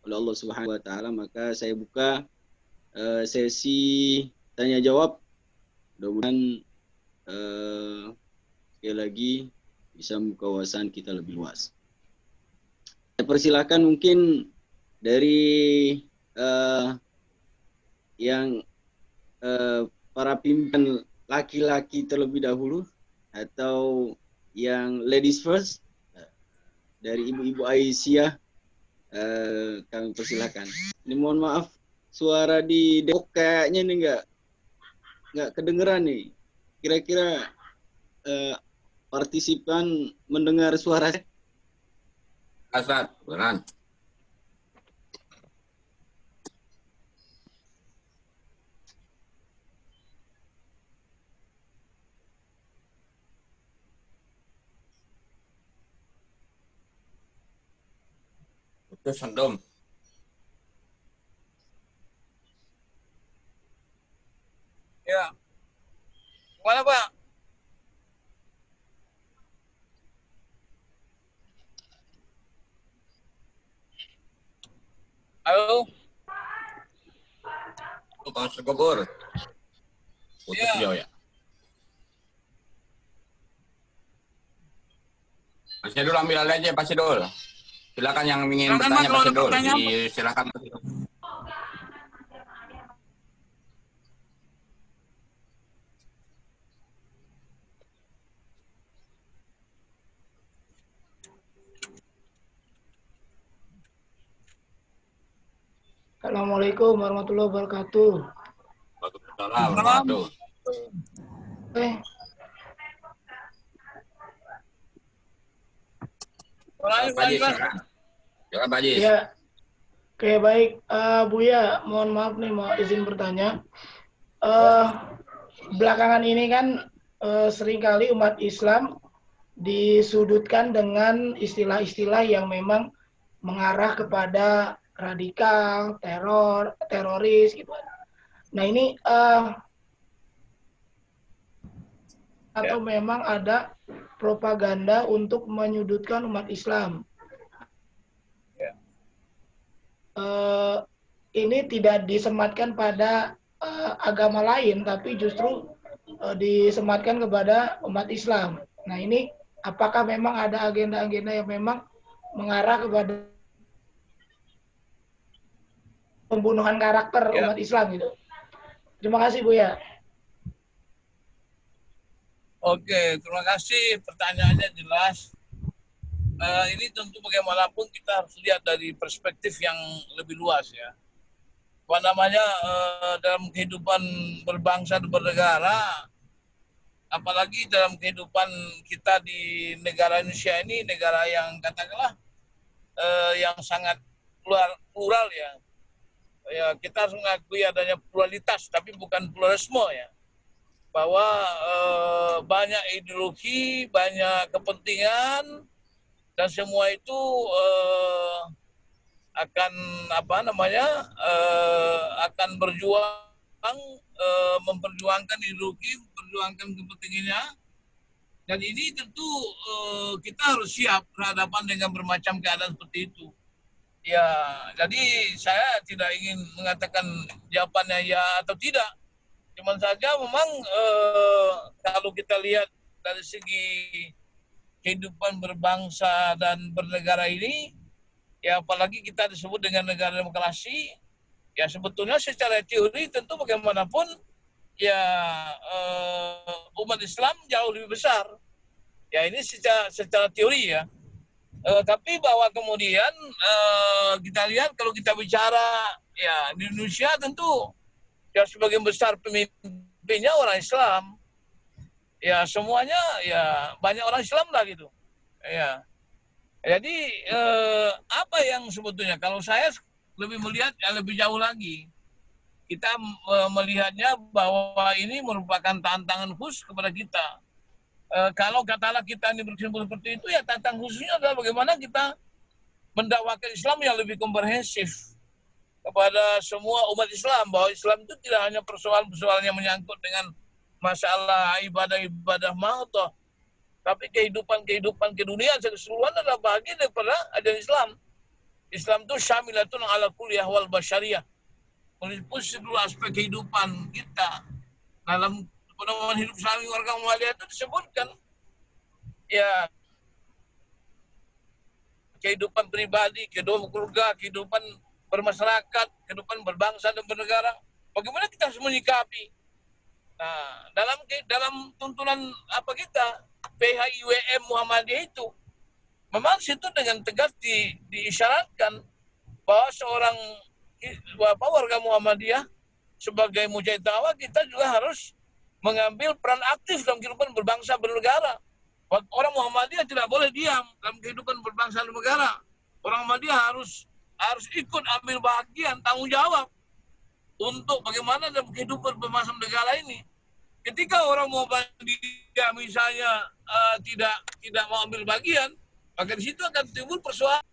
S1: oleh Allah Subhanahu wa taala. Maka saya buka sesi tanya jawab. Mudah-mudahan sekali lagi bisa membuka wawasan kita lebih luas. Saya persilakan mungkin dari yang para pimpinan laki-laki terlebih dahulu, atau yang ladies first, dari Ibu Aisyah, kami persilakan. Ini mohon maaf, suara di Depok kayaknya ini nggak kedengeran nih. Kira-kira partisipan mendengar suara saya?
S2: Asad, beneran. Itu sendom.
S3: Ya. Mana Pak? Halo.
S2: Itu Pak Ustadz Gobur. Putus
S3: Ya.
S2: beliau ya. Pak Syedul ambil alih aja Pak Syedul. Silakan yang ingin
S3: Silakan,
S2: bertanya
S3: Pak,
S2: Pak
S3: kalau ada
S2: Syedul.
S3: pertanyaan,
S2: Silakan Pak Syedul.
S7: Assalamualaikum warahmatullahi wabarakatuh.
S2: Waalaikumsalam warahmatullahi
S3: Lanjut,
S2: Pak Haji,
S3: lanjut.
S2: silakan. Silakan Pak Haji.
S7: Ya, oke baik. Buya, mohon maaf nih mau izin bertanya. Belakangan ini kan seringkali umat Islam disudutkan dengan istilah-istilah yang memang mengarah kepada radikal, teroris gitu. Nah ini atau memang ada propaganda untuk menyudutkan umat Islam. Ini tidak disematkan pada agama lain, tapi justru disematkan kepada umat Islam. Nah ini apakah memang ada agenda-agenda yang memang mengarah kepada pembunuhan karakter umat Islam gitu? Terima kasih Buya.
S3: Oke, terima kasih. Pertanyaannya jelas. Ini tentu bagaimanapun kita harus lihat dari perspektif yang lebih luas ya. Apa namanya, dalam kehidupan berbangsa dan bernegara, apalagi dalam kehidupan kita di negara Indonesia ini, negara yang katakanlah yang sangat plural ya. Ya, kita harus mengakui adanya pluralitas, tapi bukan pluralisme ya. Bahwa banyak ideologi, banyak kepentingan, dan semua itu akan akan berjuang, memperjuangkan ideologi, memperjuangkan kepentingannya. Dan ini tentu kita harus siap berhadapan dengan bermacam keadaan seperti itu. Ya, jadi saya tidak ingin mengatakan jawabannya ya atau tidak. Cuman saja memang kalau kita lihat dari segi kehidupan berbangsa dan bernegara ini, ya apalagi kita disebut dengan negara demokrasi, ya sebetulnya secara teori tentu bagaimanapun ya umat Islam jauh lebih besar. Ya ini secara teori ya. Tapi bahwa kemudian kita lihat kalau kita bicara ya di Indonesia tentu ya sebagian besar pemimpinnya orang Islam. Ya semuanya ya banyak orang Islam lah gitu. Ya. Jadi apa yang sebetulnya kalau saya lebih melihat yang lebih jauh lagi. Kita melihatnya bahwa ini merupakan tantangan khusus kepada kita. Kalau katakanlah kita ini berkesimpulan seperti itu, ya tantangan khususnya adalah bagaimana kita mendakwakan Islam yang lebih komprehensif kepada semua umat Islam, bahwa Islam itu tidak hanya persoalan-persoalan yang menyangkut dengan masalah ibadah-ibadah mautoh, tapi kehidupan ke dunia keseluruhan adalah bagian daripada ajaran Islam. Islam itu syamilatun ala kulli ahwal basyariyah. Meliputi seluruh aspek kehidupan kita. Dalam pedoman hidup Islami warga Muhammadiyah itu disebutkan ya kehidupan pribadi, kehidupan keluarga, kehidupan bermasyarakat, kehidupan berbangsa dan bernegara. Bagaimana kita harus menyikapi? Nah, dalam tuntunan apa kita PHIWM Muhammadiyah itu memang situ dengan tegas diisyaratkan bahwa seorang warga Muhammadiyah sebagai mujahid dakwah kita juga harus mengambil peran aktif dalam kehidupan berbangsa bernegara. Orang Muhammadiyah tidak boleh diam dalam kehidupan berbangsa dan negara. Orang Muhammadiyah harus ikut ambil bagian tanggung jawab untuk bagaimana dalam kehidupan berbangsa dan negara ini. Ketika orang Muhammadiyah misalnya tidak mau ambil bagian, maka di situ akan timbul persoalan.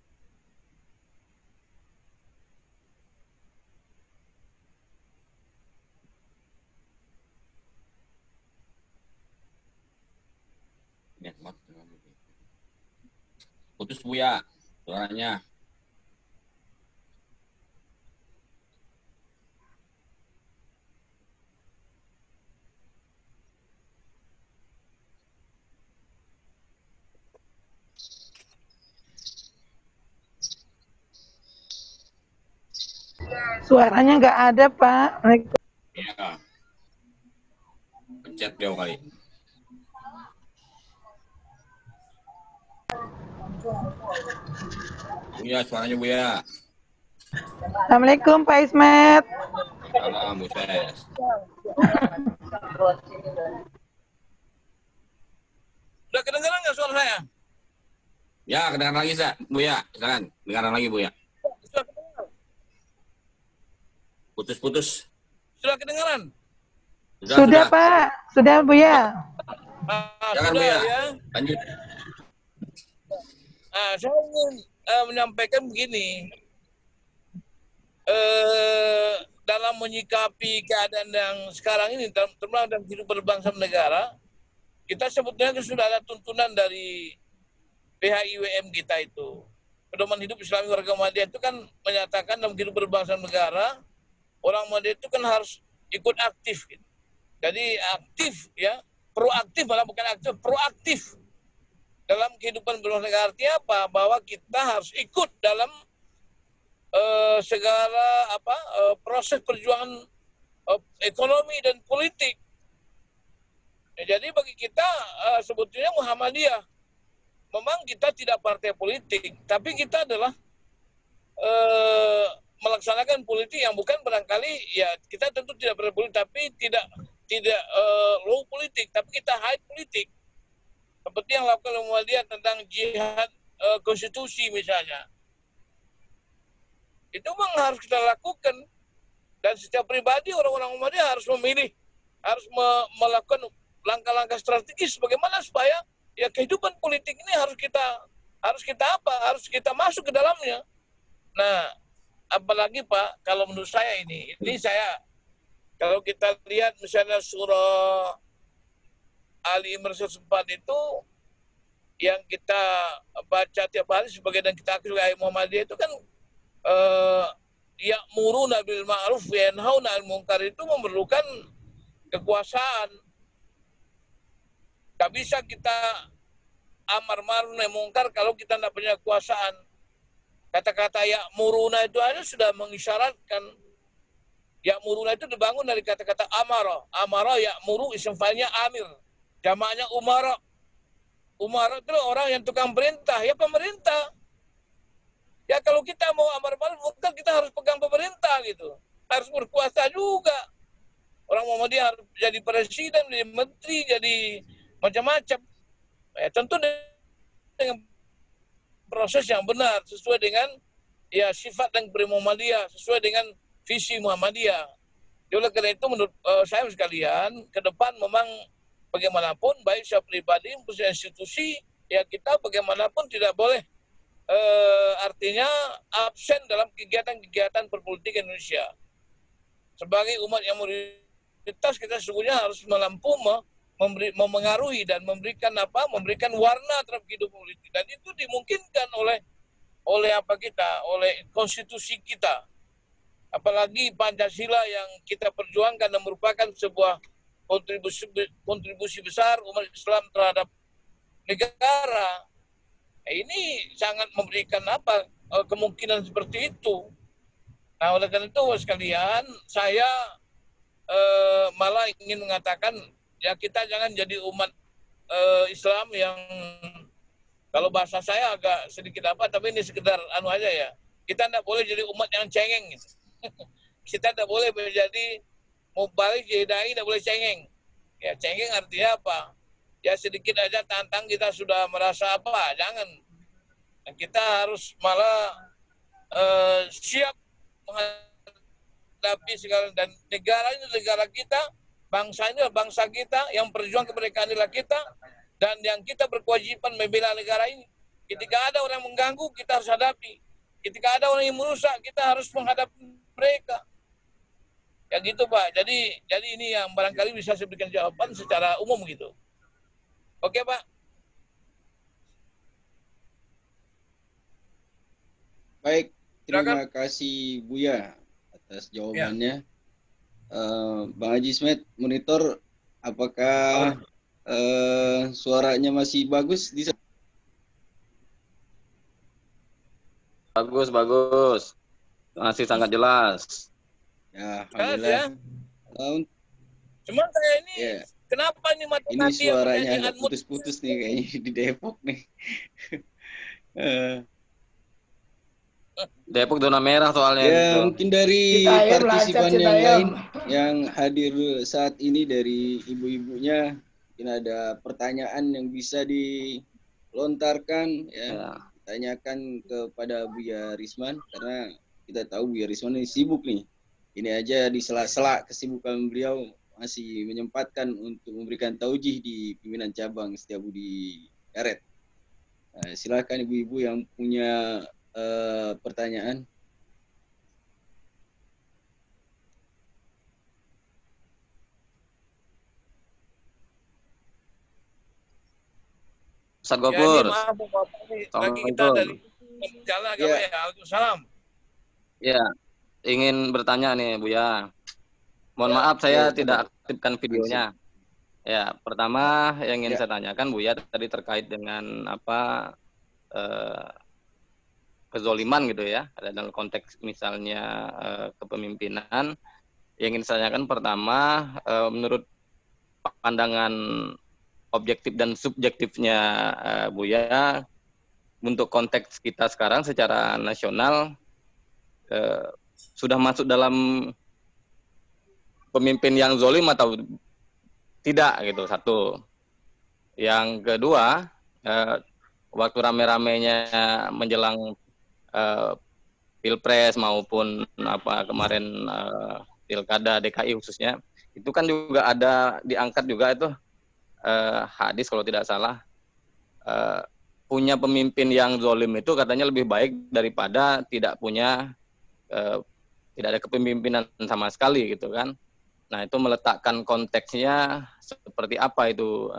S2: Putus Buya suaranya.
S8: Suaranya nggak ada, Pak.
S2: Iya. Pencet dia kali. Buya, suaranya Buya.
S8: Assalamualaikum, Pak Ismet.
S2: Salam, Buses.
S3: Sudah kedengaran nggak suara saya?
S2: Ya, kedengaran lagi, Buya. Silakan, kedengaran lagi, Buya. Putus-putus.
S3: Sudah kedengaran?
S8: Sudah, Pak. Sudah, Buya.
S2: Jangan,
S3: sudah,
S2: Buya.
S3: Ya.
S2: Lanjut.
S3: Saya ingin menyampaikan begini. Dalam menyikapi keadaan yang sekarang ini, terutama dalam kehidupan berbangsa dan negara, kita sebetulnya sudah ada tuntunan dari PHIWM kita itu. Pedoman hidup Islami warga Muhammadiyah itu kan menyatakan dalam kehidupan berbangsa dan negara, orang Muhammadiyah itu kan harus ikut aktif. Gitu. Jadi aktif ya, proaktif malah bukan aktif, proaktif dalam kehidupan berbangsa dan negara. Artinya apa? Bahwa kita harus ikut dalam segala proses perjuangan ekonomi dan politik. Ya, jadi bagi kita sebetulnya Muhammadiyah, memang kita tidak partai politik, tapi kita adalah melaksanakan politik yang bukan barangkali ya kita tentu tidak berpolitik, tapi tidak low politik, tapi kita high politik. Seperti yang dilakukan Muhammadiyah tentang jihad konstitusi misalnya. Itu memang harus kita lakukan. Dan setiap pribadi orang-orang Muhammadiyah harus memilih, harus melakukan langkah-langkah strategis bagaimana supaya ya kehidupan politik ini harus kita masuk ke dalamnya. Nah, apalagi Pak, kalau menurut saya ini saya kalau kita lihat misalnya surah Ali Imran 4 itu yang kita baca tiap hari sebagai dan kita akui ayat Muhammadiyah itu kan ya'muruna bil ma'ruf wa yanhauna 'anil munkar itu memerlukan kekuasaan. Gak bisa kita amar ma'ruf nahi munkar kalau kita tidak punya kekuasaan. Kata-kata ya'muruna itu aja sudah mengisyaratkan. Ya'muruna itu dibangun dari kata-kata amara. Amara ya'muru isim fa'ilnya amir. Jamaknya umara. Umara itu orang yang tukang perintah, ya pemerintah. Ya kalau kita mau amar ma'ruf munkar kita harus pegang pemerintah gitu. Harus berkuasa juga. Orang Muhammadiyah harus jadi presiden, jadi menteri, jadi macam-macam. Ya, tentu dengan proses yang benar sesuai dengan ya sifat dan pri Muhammadiyah, sesuai dengan visi Muhammadiyah. Oleh karena itu menurut saya sekalian, ke depan memang bagaimanapun baik saya pribadi maupun institusi ya kita bagaimanapun tidak boleh artinya absen dalam kegiatan-kegiatan berpolitik Indonesia. Sebagai umat yang mayoritas kita sesungguhnya harus mampu memengaruhi dan memberikan warna terhadap kehidupan politik, dan itu dimungkinkan oleh apa kita, oleh konstitusi kita. Apalagi Pancasila yang kita perjuangkan dan merupakan sebuah kontribusi besar umat Islam terhadap negara. Ini sangat memberikan kemungkinan seperti itu. Nah, oleh karena itu sekalian, saya malah ingin mengatakan ya kita jangan jadi umat Islam yang, kalau bahasa saya agak sedikit tapi ini sekedar aja ya. Kita tidak boleh jadi umat yang cengeng gitu. Kita tidak boleh menjadi mau balik jadi dai, tidak boleh cengeng. Ya, cengeng artinya apa? Ya sedikit aja tantang kita sudah merasa jangan. Dan kita harus malah siap menghadapi segala, dan negara ini negara kita, bangsa ini bangsa kita, yang berjuang kemerdekaan adalah kita, dan yang kita berkewajiban membela negara ini. Ketika ada orang yang mengganggu, kita harus hadapi. Ketika ada orang yang merusak, kita harus menghadapi mereka. Ya gitu Pak. Jadi ini yang barangkali bisa saya berikan jawaban secara umum gitu. Oke Pak.
S1: Baik, terima kasih Buya atas jawabannya. Bang Haji Ismet, monitor apakah suaranya masih bagus di sana?
S9: Bagus. Masih sangat jelas.
S1: Ya, alhamdulillah.
S3: Cuma saya ini, kenapa nih
S1: ini suaranya agak putus-putus nih kayaknya di Depok nih.
S9: Depok zona merah soalnya.
S1: Ya, mungkin dari partisipan yang lain yang hadir saat ini, dari ibu-ibunya, mungkin ada pertanyaan yang bisa dilontarkan, ya. Tanyakan kepada Buya Risman, karena kita tahu Buya Risman ini sibuk nih. Ini aja di sela-sela kesibukan beliau masih menyempatkan untuk memberikan taujih di pimpinan cabang Setiabudi Karet. Nah, silakan ibu-ibu yang punya pertanyaan.
S9: Ustaz Gofur.
S3: Bagi kita dari jalan agama ya. Waalaikumsalam.
S9: Ya, ingin bertanya nih Buya. Mohon maaf saya tidak aktifkan videonya. Ya, pertama yang ingin saya tanyakan Buya tadi terkait dengan kezoliman gitu ya, dalam konteks misalnya kepemimpinan. Yang ingin saya tanyakan pertama, menurut pandangan objektif dan subjektifnya Buya, untuk konteks kita sekarang secara nasional sudah masuk dalam pemimpin yang zolim atau tidak gitu, satu. Yang kedua, waktu rame-ramenya menjelang Pilpres maupun kemarin Pilkada DKI khususnya, itu kan juga ada diangkat juga itu hadis kalau tidak salah, punya pemimpin yang zolim itu katanya lebih baik daripada tidak ada kepemimpinan sama sekali gitu kan. Nah itu meletakkan konteksnya seperti apa itu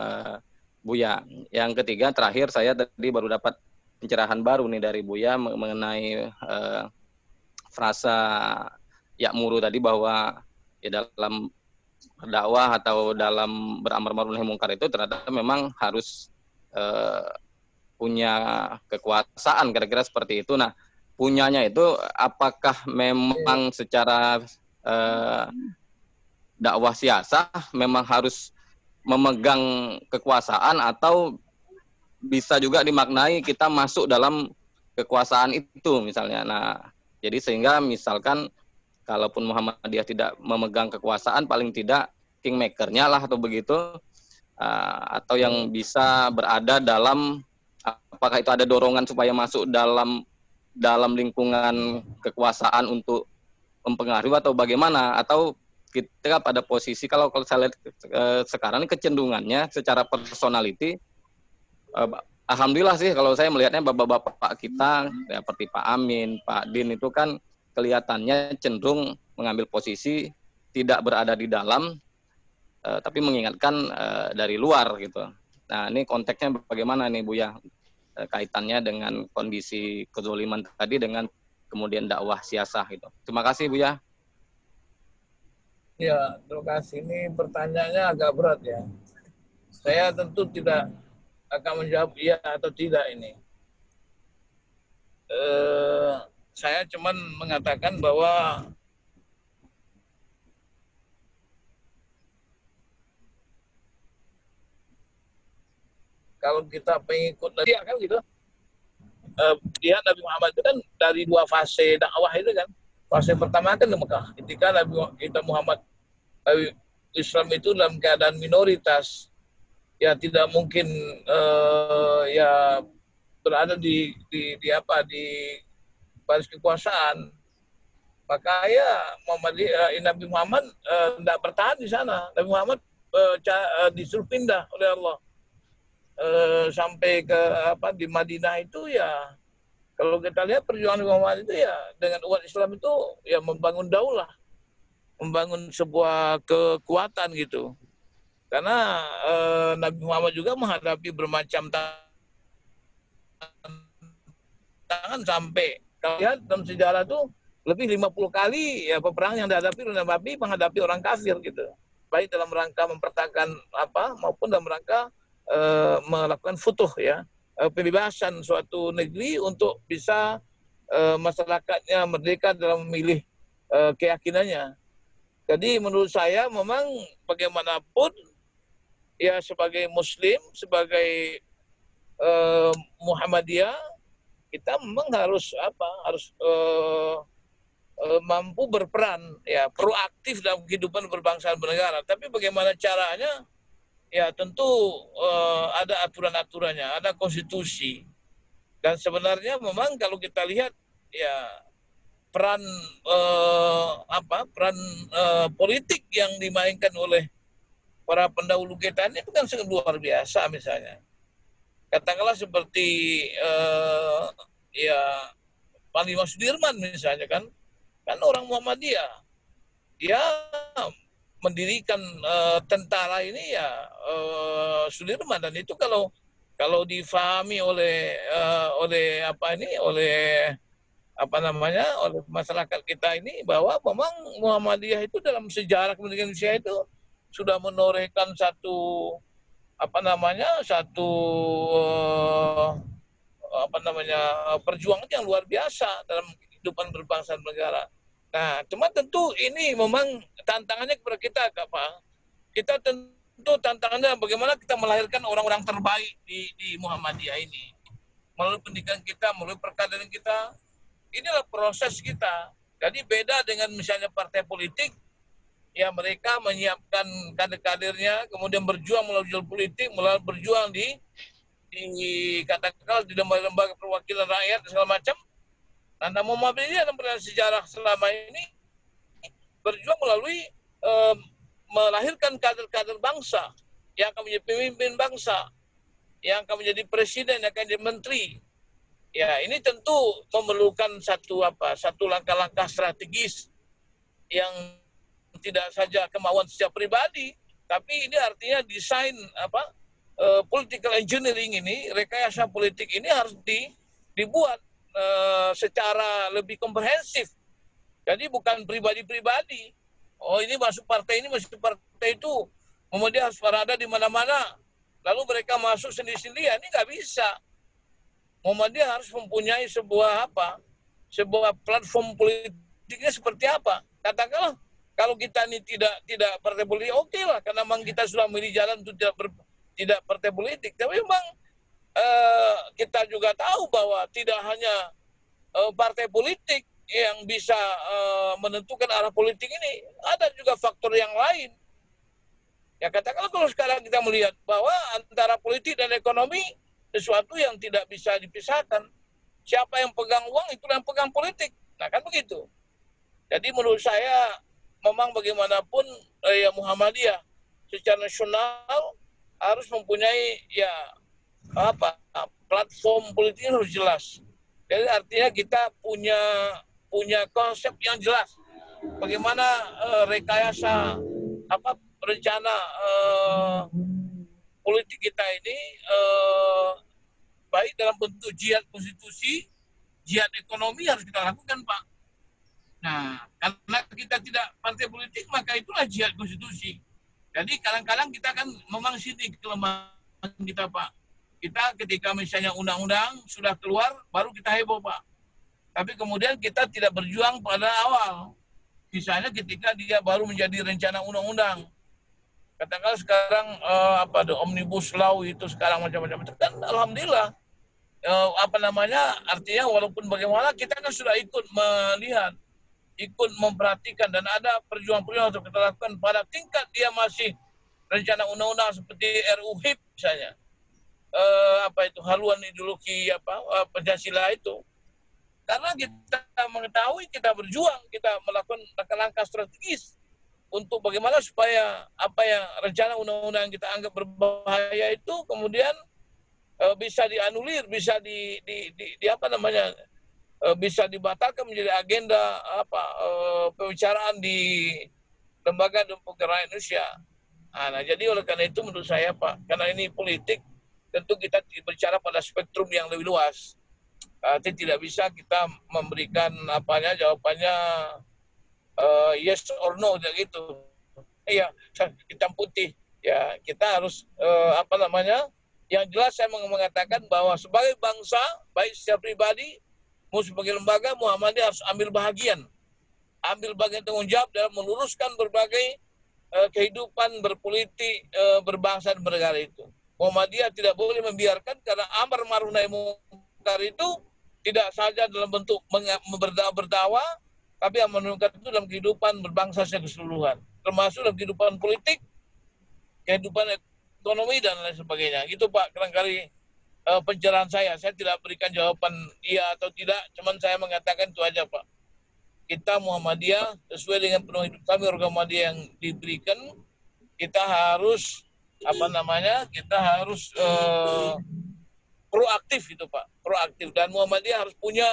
S9: Buya. Yang ketiga terakhir, saya tadi baru dapat pencerahan baru nih dari Buya mengenai frasa ya'muru tadi, bahwa ya dalam berdakwah atau dalam beramar ma'ruf nahi mungkar itu ternyata memang harus punya kekuasaan, kira-kira seperti itu. Nah, punyanya itu apakah memang secara dakwah siasah memang harus memegang kekuasaan, atau bisa juga dimaknai kita masuk dalam kekuasaan itu misalnya. Nah, jadi sehingga misalkan kalaupun Muhammadiyah tidak memegang kekuasaan, paling tidak kingmaker-nya lah atau begitu, atau yang bisa berada dalam, apakah itu ada dorongan supaya masuk dalam lingkungan kekuasaan untuk mempengaruhi atau bagaimana, atau kita pada posisi, kalau saya lihat sekarang ini kecenderungannya secara personality, alhamdulillah sih kalau saya melihatnya bapak-bapak kita ya, seperti Pak Amin, Pak Din itu kan kelihatannya cenderung mengambil posisi tidak berada di dalam, tapi mengingatkan dari luar gitu. Nah ini konteksnya bagaimana nih Buya kaitannya dengan kondisi kezaliman tadi dengan kemudian dakwah siasah itu. Terima kasih Buya.
S3: Ya, terima kasih. Ini pertanyaannya agak berat ya. Saya tentu tidak akan menjawab iya atau tidak ini. Saya cuman mengatakan bahwa kalau kita pengikut dia kan gitu, dia Nabi Muhammad itu kan dari 2 fase dakwah itu kan. Fase pertama kan di Mekah. Ketika kita Muhammad Islam itu dalam keadaan minoritas, ya tidak mungkin ya berada di baris kekuasaan. Maka ya Nabi Muhammad tidak bertahan di sana. Nabi Muhammad disuruh pindah oleh Allah sampai ke di Madinah itu ya. Kalau kita lihat perjuangan Nabi Muhammad itu ya dengan umat Islam itu ya membangun daulah, membangun sebuah kekuatan gitu. Karena Nabi Muhammad juga menghadapi bermacam tantangan sampai kalau lihat dalam sejarah tuh lebih 50 kali ya peperangan yang dihadapi oleh Nabi menghadapi orang kafir gitu. Baik dalam rangka mempertahankan maupun dalam rangka melakukan futuh ya, pembebasan suatu negeri untuk bisa masyarakatnya merdeka dalam memilih keyakinannya. Jadi menurut saya memang bagaimanapun ya sebagai Muslim, sebagai Muhammadiyah, kita memang harus mampu berperan ya, proaktif dalam kehidupan berbangsa dan bernegara. Tapi bagaimana caranya? Ya tentu ada aturan-aturannya, ada konstitusi. Dan sebenarnya memang kalau kita lihat ya peran politik yang dimainkan oleh para pendahulu kita ini kan sangat luar biasa. Misalnya katakanlah seperti ya Panglima Sudirman misalnya kan orang Muhammadiyah, dia mendirikan tentara ini ya Sudirman, dan itu kalau difahami oleh masyarakat kita ini bahwa memang Muhammadiyah itu dalam sejarah kemerdekaan Indonesia itu sudah menorehkan perjuangan yang luar biasa dalam kehidupan berbangsa dan negara. Nah, cuma tentu ini memang tantangannya kepada kita, Pak. Kita tentu tantangannya bagaimana kita melahirkan orang-orang terbaik di Muhammadiyah ini. Melalui pendidikan kita, melalui perkaderan kita, inilah proses kita. Jadi beda dengan misalnya partai politik, ya mereka menyiapkan kader-kadernya, kemudian berjuang melalui jalur politik, melalui berjuang di katakanlah di lembaga perwakilan rakyat dan segala macam. Nah, Muhammadiyah dalam sejarah selama ini berjuang melalui melahirkan kader-kader bangsa yang akan menjadi pemimpin bangsa, yang akan menjadi presiden, yang akan menjadi menteri. Ya, ini tentu memerlukan satu langkah-langkah strategis yang tidak saja kemauan setiap pribadi, tapi ini artinya desain political engineering ini, rekayasa politik ini harus dibuat secara lebih komprehensif. Jadi bukan pribadi-pribadi. Oh, ini masuk partai ini, masuk partai itu. Kemudian harus berada di mana-mana. Lalu mereka masuk sendiri-sendirian. Ini nggak bisa. Muhammadiyah harus mempunyai sebuah platform politiknya seperti apa. Katakanlah kalau kita ini tidak partai politik, oke lah, karena memang kita sudah memilih jalan untuk tidak partai politik. Tapi memang kita juga tahu bahwa tidak hanya partai politik yang bisa menentukan arah politik ini, ada juga faktor yang lain. Ya katakanlah kalau sekarang kita melihat bahwa antara politik dan ekonomi sesuatu yang tidak bisa dipisahkan. Siapa yang pegang uang, itulah yang pegang politik. Nah kan begitu. Jadi menurut saya memang bagaimanapun ya Muhammadiyah secara nasional harus mempunyai platform politiknya harus jelas. Jadi artinya kita punya konsep yang jelas. Bagaimana rekayasa rencana politik kita ini baik dalam bentuk jihad konstitusi, jihad ekonomi harus kita lakukan, Pak. Nah, karena kita tidak partai politik, maka itulah jihad konstitusi. Jadi kadang-kadang kita kan memang sini kelemahan kita, Pak. Kita ketika misalnya undang-undang sudah keluar, baru kita heboh, Pak. Tapi kemudian kita tidak berjuang pada awal. Misalnya ketika dia baru menjadi rencana undang-undang. Katakanlah sekarang Omnibus Law itu sekarang macam-macam. Kan alhamdulillah, artinya walaupun bagaimana kita kan sudah ikut melihat, ikut memperhatikan, dan ada perjuangan-perjuangan untuk kita lakukan pada tingkat dia masih rencana undang-undang seperti RUU HIP misalnya. Haluan ideologi Pancasila itu. Karena kita mengetahui, kita berjuang, kita melakukan langkah-langkah strategis untuk bagaimana supaya apa yang rencana undang-undang yang kita anggap berbahaya itu kemudian bisa dianulir, bisa bisa dibatalkan menjadi agenda pembicaraan di lembaga dan negara Indonesia. Nah, jadi oleh karena itu menurut saya, Pak, karena ini politik, tentu kita berbicara pada spektrum yang lebih luas. Tidak bisa kita memberikan jawabannya yes or no gitu. Iya, hitam putih. Ya, kita harus yang jelas saya mengatakan bahwa sebagai bangsa, baik secara pribadi maupun sebagai lembaga, Muhammadiyah harus ambil bagian tanggung jawab dalam meluruskan berbagai kehidupan berpolitik berbangsa dan bernegara itu. Muhammadiyah tidak boleh membiarkan, karena amar ma'ruf nahi munkar itu tidak saja dalam bentuk berdakwah, tapi yang menunjukkan itu dalam kehidupan berbangsa secara keseluruhan, termasuk dalam kehidupan politik, kehidupan ekonomi, dan lain sebagainya. Gitu, Pak, barangkali pencerahan saya. Saya tidak berikan jawaban iya atau tidak, cuman saya mengatakan itu aja, Pak. Kita Muhammadiyah, sesuai dengan penuh hidup kami, organ Muhammadiyah yang diberikan, kita harus kita harus proaktif itu, Pak, proaktif. Dan Muhammadiyah harus punya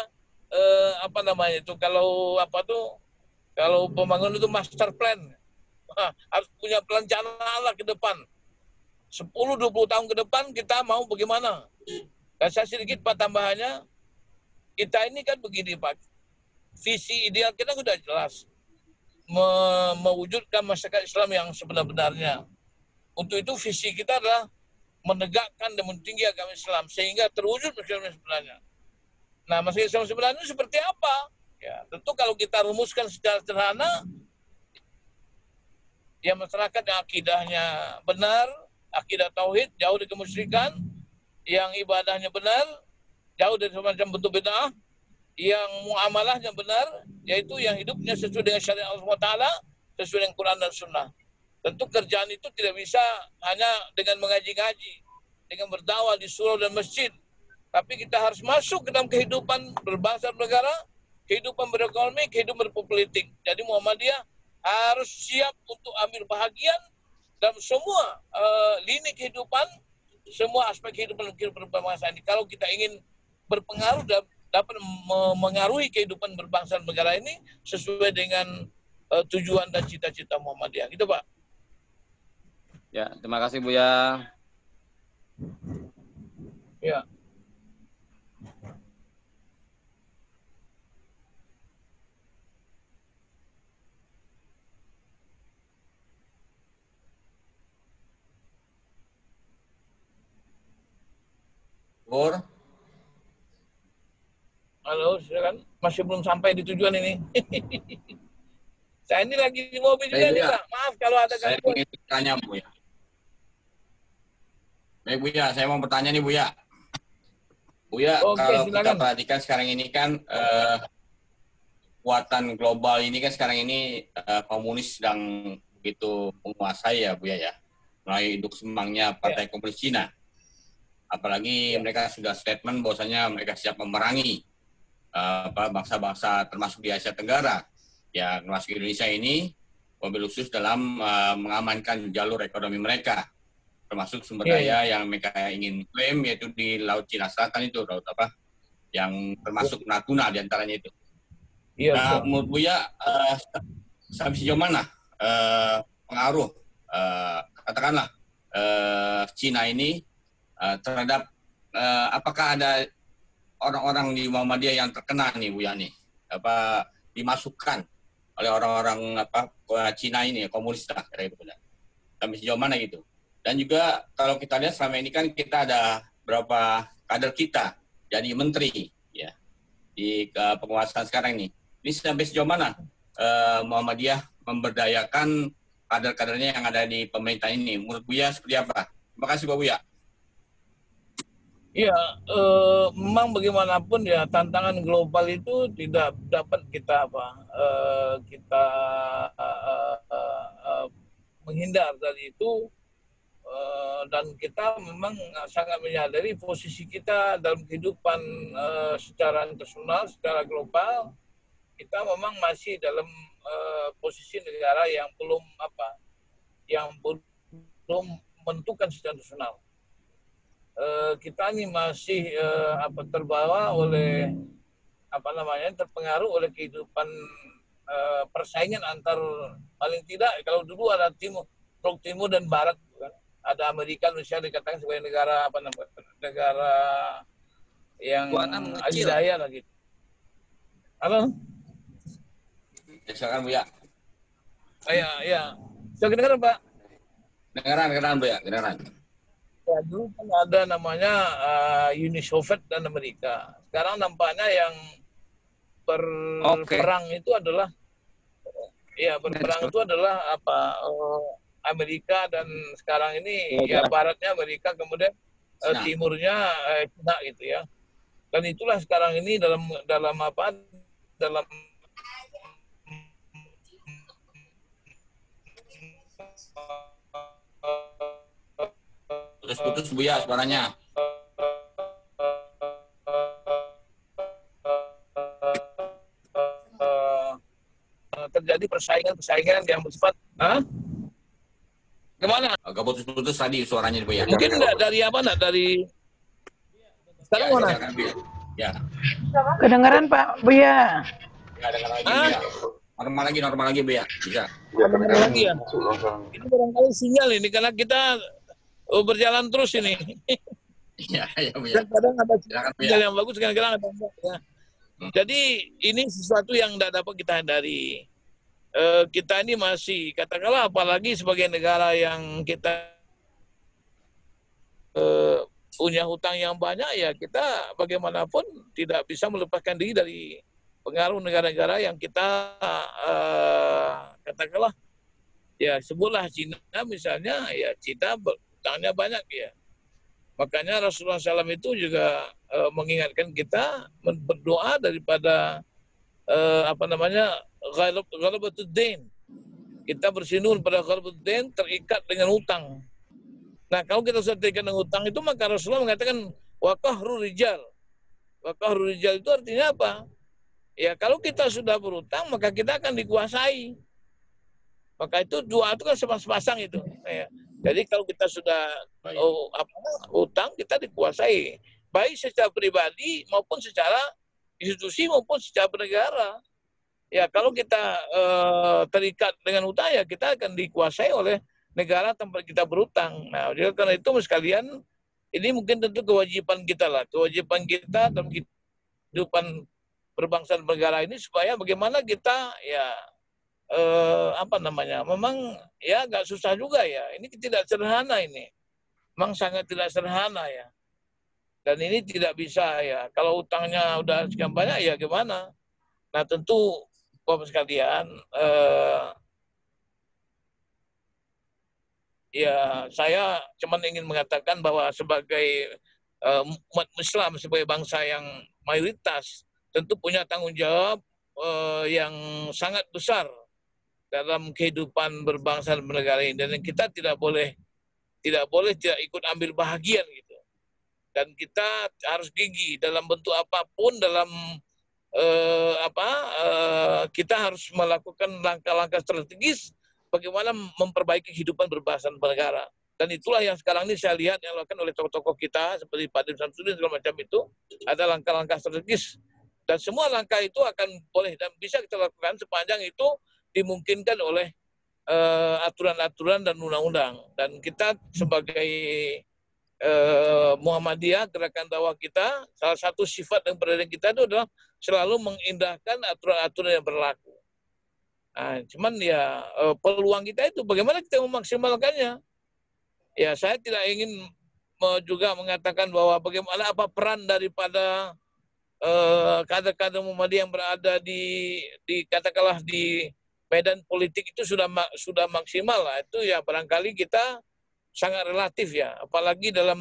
S3: kalau pembangunan itu master plan, harus punya perencanaan lah ke depan. 10-20 tahun ke depan kita mau bagaimana. Dan saya sedikit, Pak, tambahannya, kita ini kan begini, Pak, visi ideal kita sudah jelas, mewujudkan masyarakat Islam yang sebenar-benarnya. Untuk itu visi kita adalah menegakkan dan mentinggi agama Islam sehingga terwujud masyarakat Islam sebenarnya. Nah, masyarakat Islam sebenarnya seperti apa? Ya, tentu kalau kita rumuskan secara sederhana, ya masyarakat yang akidahnya benar, akidah tauhid, jauh dari kemusyrikan, yang ibadahnya benar, jauh dari semacam bentuk bid'ah, yang muamalahnya benar, yaitu yang hidupnya sesuai dengan syariat Allah SWT, sesuai dengan Quran dan Sunnah. Tentu kerjaan itu tidak bisa hanya dengan mengaji-ngaji, dengan berdakwah di surau dan masjid. Tapi kita harus masuk ke dalam kehidupan berbangsa dan negara, kehidupan berekonomi, kehidupan berpolitik. Jadi Muhammadiyah harus siap untuk ambil bahagian dalam semua lini kehidupan, semua aspek kehidupan berbangsa ini. Kalau kita ingin berpengaruh dan dapat mengaruhi kehidupan berbangsa dan negara ini sesuai dengan tujuan dan cita-cita Muhammadiyah. Gitu, Pak.
S9: Ya, terima kasih, Buya.
S3: Ya.
S2: Bor.
S3: Halo, silakan. Masih belum sampai di tujuan ini. Saya ini lagi di mobil juga nih, Pak. Maaf kalau ada
S2: gangguan. Saya ingin bertanya, Buya. Baik, Buya, saya mau bertanya nih, Buya. Buya, kalau silakan. Kita perhatikan sekarang ini kan kekuatan global ini kan sekarang ini komunis sedang begitu menguasai ya, Buya ya. Melalui induk semangnya Partai Komunis Cina. Apalagi mereka sudah statement bahwasanya mereka siap memerangi bangsa-bangsa termasuk di Asia Tenggara. Ya, termasuk Indonesia ini mobil khusus dalam mengamankan jalur ekonomi mereka. Termasuk sumber daya yang mereka ingin klaim, yaitu di Laut Cina Selatan itu, laut yang termasuk Natuna diantaranya itu. Nah, menurut Buya, sampai sejauh mana pengaruh, katakanlah, Cina ini terhadap apakah ada orang-orang di Muhammadiyah yang terkena nih Bu Yani, apa dimasukkan oleh orang-orang Cina ini, komunis lah kira gitu, sampai sejauh mana gitu. Dan juga kalau kita lihat selama ini kan kita ada berapa kader kita jadi menteri ya di penguasaan sekarang ini. Ini sampai sejauh mana Muhammadiyah memberdayakan kader-kadernya yang ada di pemerintah ini? Menurut Buya seperti apa? Terima kasih Pak Buya.
S3: Ya, memang bagaimanapun ya tantangan global itu tidak dapat kita menghindar dari itu, dan kita memang sangat menyadari posisi kita dalam kehidupan secara internasional, secara global. Kita memang masih dalam posisi negara yang belum menentukan secara nasional. Kita ini masih terbawa oleh terpengaruh oleh kehidupan persaingan antar, paling tidak kalau dulu ada blok timur dan barat kan. Ada Amerika, Indonesia dikatakan sebagai negara negara yang adidaya lagi. Halo?
S2: Silakan Bu ya.
S3: Ya. Bisa kedengaran Pak?
S2: Kedengaran Bu ya, kedengaran.
S3: Ya, dulu kan ada namanya Uni Soviet dan Amerika. Sekarang nampaknya yang berperang itu adalah Amerika, dan sekarang ini ya baratnya Amerika, kemudian timurnya Cina gitu ya. Dan itulah sekarang ini dalam
S2: putus-putus Bu ya suaranya.
S3: Terjadi persaingan yang bersifat gimana?
S2: Agak putus-putus tadi suaranya Bu ya.
S3: Mungkin dari sekarang mana?
S2: Ya.
S8: Kedengaran Pak Buya.
S2: Ya, dengar lagi Bu ya. Normal lagi Bu ya. Bisa.
S3: Normal lagi ya. Ini barangkali sinyal ini karena kita berjalan terus ini.
S2: Iya, Bu ya.
S3: Kadang ada sinyal yang bagus, kadang-kadang ada enggak ya. Jadi ini sesuatu yang tidak dapat kita hindari. Kita ini masih, katakanlah apalagi sebagai negara yang kita punya hutang yang banyak, ya kita bagaimanapun tidak bisa melepaskan diri dari pengaruh negara-negara yang kita katakanlah ya sebutlah Cina misalnya, ya Cina hutangnya banyak ya. Makanya Rasulullah SAW itu juga mengingatkan kita berdoa daripada ghalabatud-dain. Kita bersinur pada ghalabatud-dain, terikat dengan hutang. Nah, kalau kita sudah terikat dengan hutang itu, maka Rasulullah mengatakan wa qahrur rijal. Wa qahrur rijal itu artinya apa? Ya, kalau kita sudah berhutang, maka kita akan dikuasai. Maka itu doa itu kan sepasang itu. Ya. Jadi kalau kita sudah hutang, kita dikuasai. Baik secara pribadi maupun secara institusi maupun secara negara. Ya, kalau kita terikat dengan hutang, ya kita akan dikuasai oleh negara tempat kita berhutang. Nah, jadi karena itu sekalian, ini mungkin tentu kewajiban kita lah. Kewajiban kita dalam kehidupan berbangsa dan negara ini supaya bagaimana kita ya memang ya agak susah juga ya. Ini tidak sederhana ini. Memang sangat tidak sederhana ya. Dan ini tidak bisa ya. Kalau utangnya udah sekian banyak ya gimana? Nah tentu Bapak sekalian, ya saya cuma ingin mengatakan bahwa sebagai umat Islam, sebagai bangsa yang mayoritas, tentu punya tanggung jawab yang sangat besar dalam kehidupan berbangsa dan bernegara ini, dan kita tidak boleh tidak ikut ambil bahagian gitu. Dan kita harus gigih dalam bentuk apapun, dalam kita harus melakukan langkah-langkah strategis bagaimana memperbaiki kehidupan berbangsa dan bernegara. Dan itulah yang sekarang ini saya lihat yang dilakukan oleh tokoh-tokoh kita seperti Pak Din Samsudin segala macam itu, ada langkah-langkah strategis. Dan semua langkah itu akan boleh dan bisa kita lakukan sepanjang itu dimungkinkan oleh aturan-aturan dan undang-undang. Dan kita sebagai Muhammadiyah, gerakan dakwah kita, salah satu sifat dan berada kita itu adalah selalu mengindahkan aturan-aturan yang berlaku. Nah, cuman ya peluang kita itu bagaimana kita memaksimalkannya. Ya, saya tidak ingin juga mengatakan bahwa bagaimana apa peran daripada kader-kader Muhammadiyah yang berada di katakanlah di medan politik itu sudah maksimal lah. Itu ya barangkali kita sangat relatif ya, apalagi dalam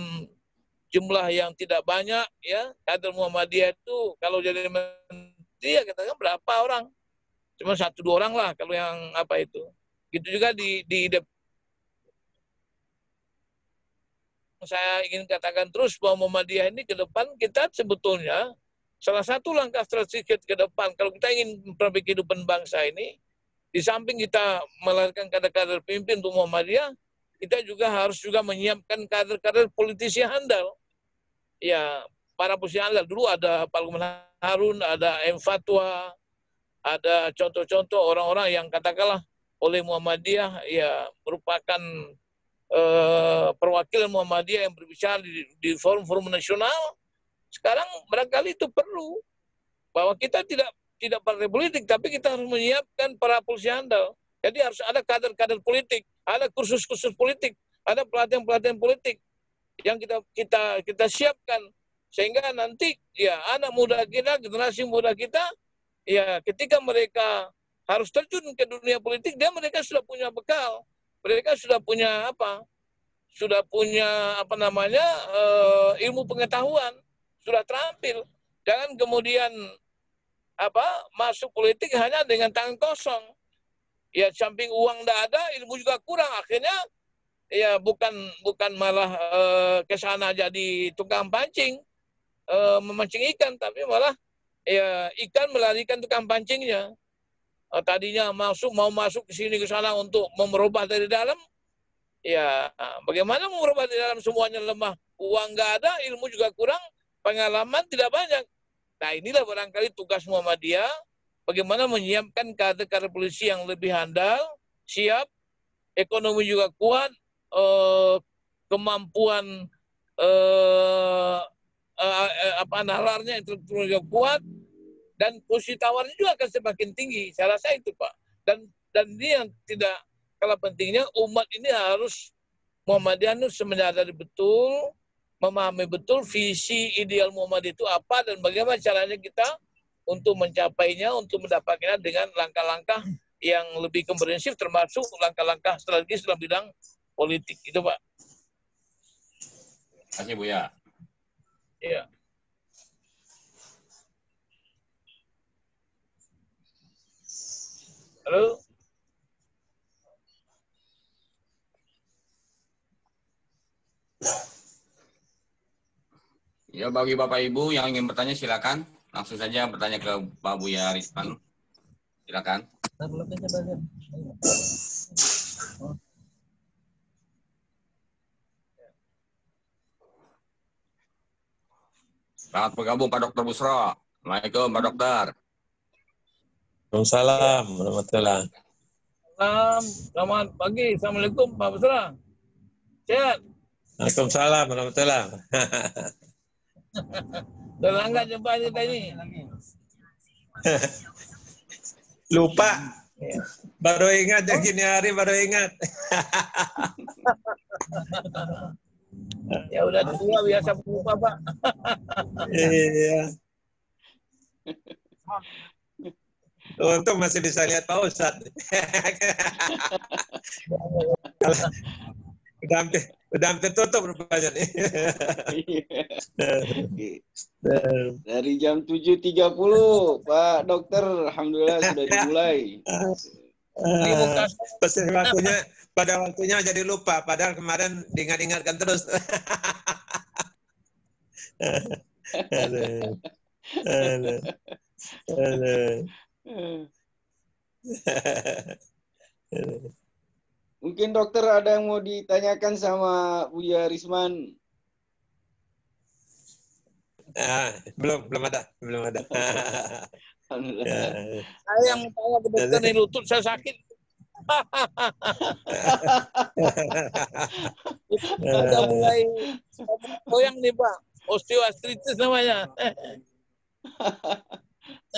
S3: jumlah yang tidak banyak ya, kader Muhammadiyah itu kalau jadi menteri ya katakan berapa orang, cuma 1-2 orang lah kalau yang apa itu. Gitu juga di saya ingin katakan terus bahwa Muhammadiyah ini ke depan kita sebetulnya salah satu langkah strategis ke depan kalau kita ingin memperbaiki kehidupan bangsa ini, di samping kita melahirkan kader-kader pemimpin untuk Muhammadiyah, kita juga harus menyiapkan kader-kader politisi yang handal. Ya, para politisi handal. Dulu ada Pak Lukman Harun, ada M. Fatwa, ada contoh-contoh orang-orang yang katakanlah oleh Muhammadiyah ya merupakan perwakilan Muhammadiyah yang berbicara di forum-forum nasional. Sekarang barangkali itu perlu bahwa kita tidak partai politik, tapi kita harus menyiapkan para politisi handal. Jadi harus ada kader-kader politik, ada kursus-kursus politik, ada pelatihan-pelatihan politik yang kita siapkan sehingga nanti ya anak muda kita, generasi muda kita ya ketika mereka harus terjun ke dunia politik, mereka sudah punya bekal, mereka sudah punya ilmu pengetahuan, sudah terampil. Jangan kemudian masuk politik hanya dengan tangan kosong. Ya samping uang tidak ada, ilmu juga kurang. Akhirnya ya bukan malah ke sana jadi tukang pancing, memancing ikan, tapi malah ya ikan melarikan tukang pancingnya. Tadinya mau masuk ke sini ke sana untuk merubah dari dalam. Ya bagaimana merubah dari dalam, semuanya lemah, uang nggak ada, ilmu juga kurang, pengalaman tidak banyak. Nah inilah barangkali tugas Muhammadiyah, bagaimana menyiapkan kader-kader polisi yang lebih handal, siap, ekonomi juga kuat, kemampuan nalarnya intelektual juga kuat, dan posisi tawarnya juga akan semakin tinggi. Saya rasa itu Pak. Dan ini yang tidak kalah pentingnya, umat ini harus Muhammadiyah harus menyadari betul, memahami betul visi ideal Muhammadiyah itu apa dan bagaimana caranya kita untuk mencapainya, untuk mendapatkannya dengan langkah-langkah yang lebih komprehensif, termasuk langkah-langkah strategis dalam bidang politik. Itu Pak.
S2: Terima kasih Buya.
S3: Iya. Halo.
S2: Ya, bagi Bapak Ibu yang ingin bertanya silakan. Langsung saja bertanya ke Pak Buya Risman. Silakan. Selamat bergabung Pak Dr. Busro. Assalamualaikum Pak Dokter.
S10: Waalaikumsalam warahmatullahi.
S3: Selamat pagi. Assalamualaikum Pak Busro. Sehat?
S10: Waalaikumsalam warahmatullahi.
S3: Udah lama jumpa kita ini.
S10: Lupa. Baru ingat ya gini hari, baru ingat.
S3: Ya udah tua biasa lupa Pak.
S10: Iya. Untung masih bisa lihat Pak Ustadz. Udah hampir tutup rupanya nih.
S1: Dari jam 7.30 Pak Dokter, alhamdulillah sudah dimulai.
S10: Pada waktunya jadi lupa, padahal kemarin diingat-ingatkan terus.
S1: Mungkin dokter ada yang mau ditanyakan sama Buya Risman?
S10: Belum ada.
S3: Saya yang tanya ke dokter nih, lutut saya sakit. Udah mulai goyang nih Pak. Osteoartritis namanya.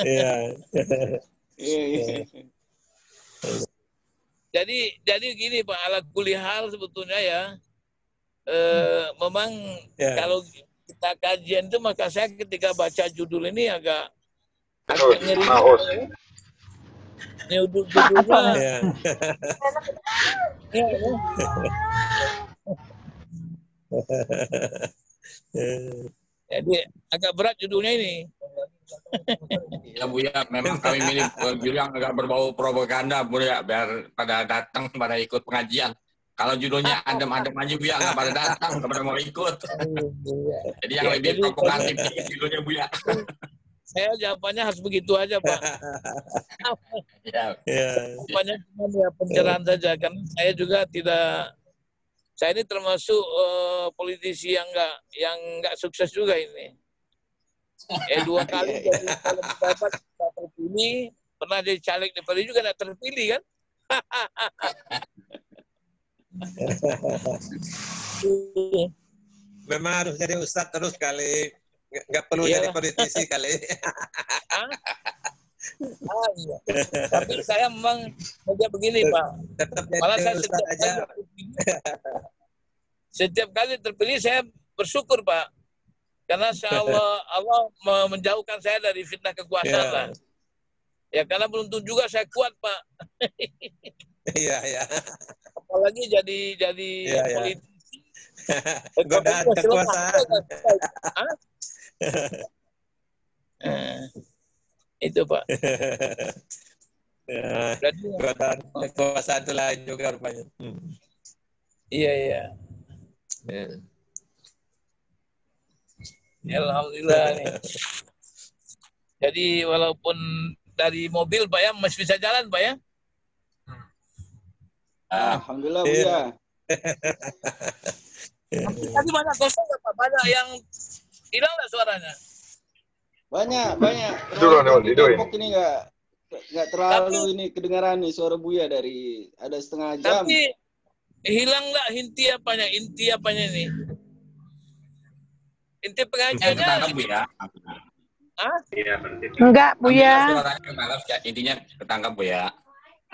S10: Iya.
S3: Jadi gini Pak, ala kulihal sebetulnya ya. Memang kalau kita kajian itu, maka saya ketika baca judul ini agak ngeri. Judulnya. Jadi agak berat judulnya ini.
S2: Ya Bu ya, memang kami milih judul yang agak berbau propaganda Bu ya, biar pada datang, pada ikut pengajian. Kalau judulnya adem-adem aja Bu ya, nggak pada datang, nggak pada mau ikut. Jadi yang lebih provokatif judulnya Bu ya.
S3: Saya jawabannya harus begitu aja Pak. Jawabannya cuma ya pencerahan saja, karena saya juga tidak. Saya ini termasuk politisi yang nggak sukses juga ini. 2 kali jadi kalau mendapat terpilih, pernah jadi caleg DPR juga nggak terpilih kan?
S10: Memang harus jadi ustadz terus kali, nggak perlu jadi politisi kali.
S3: Iya. Tapi saya memang kerja begini Pak. Malah saya setiap kali terpilih saya bersyukur Pak. Karena Allah menjauhkan saya dari fitnah kekuasaan lah. Ya karena belum tentu juga saya kuat Pak.
S10: Iya.
S3: Apalagi jadi politisi.
S10: Godaan kekuasaan.
S3: Itu Pak.
S10: Godaan kekuasaan itu lain juga rupanya.
S3: Iya. Alhamdulillah nih. Jadi walaupun dari mobil Pak ya, masih bisa jalan Pak ya?
S1: Alhamdulillah Bu ya.
S3: Tadi banyak kosong nggak Pak? Banyak yang hilang nggak suaranya?
S1: Banyak. Terlalu Depok ini nggak terlalu ini kedengaran nih suara Buya dari ada setengah jam.
S3: Tapi hilang nggak inti apanya ini? Inti pengajiannya.
S2: Ketangkap Bu ya.
S8: Enggak Bu ya.
S2: Intinya ketangkap Bu ya.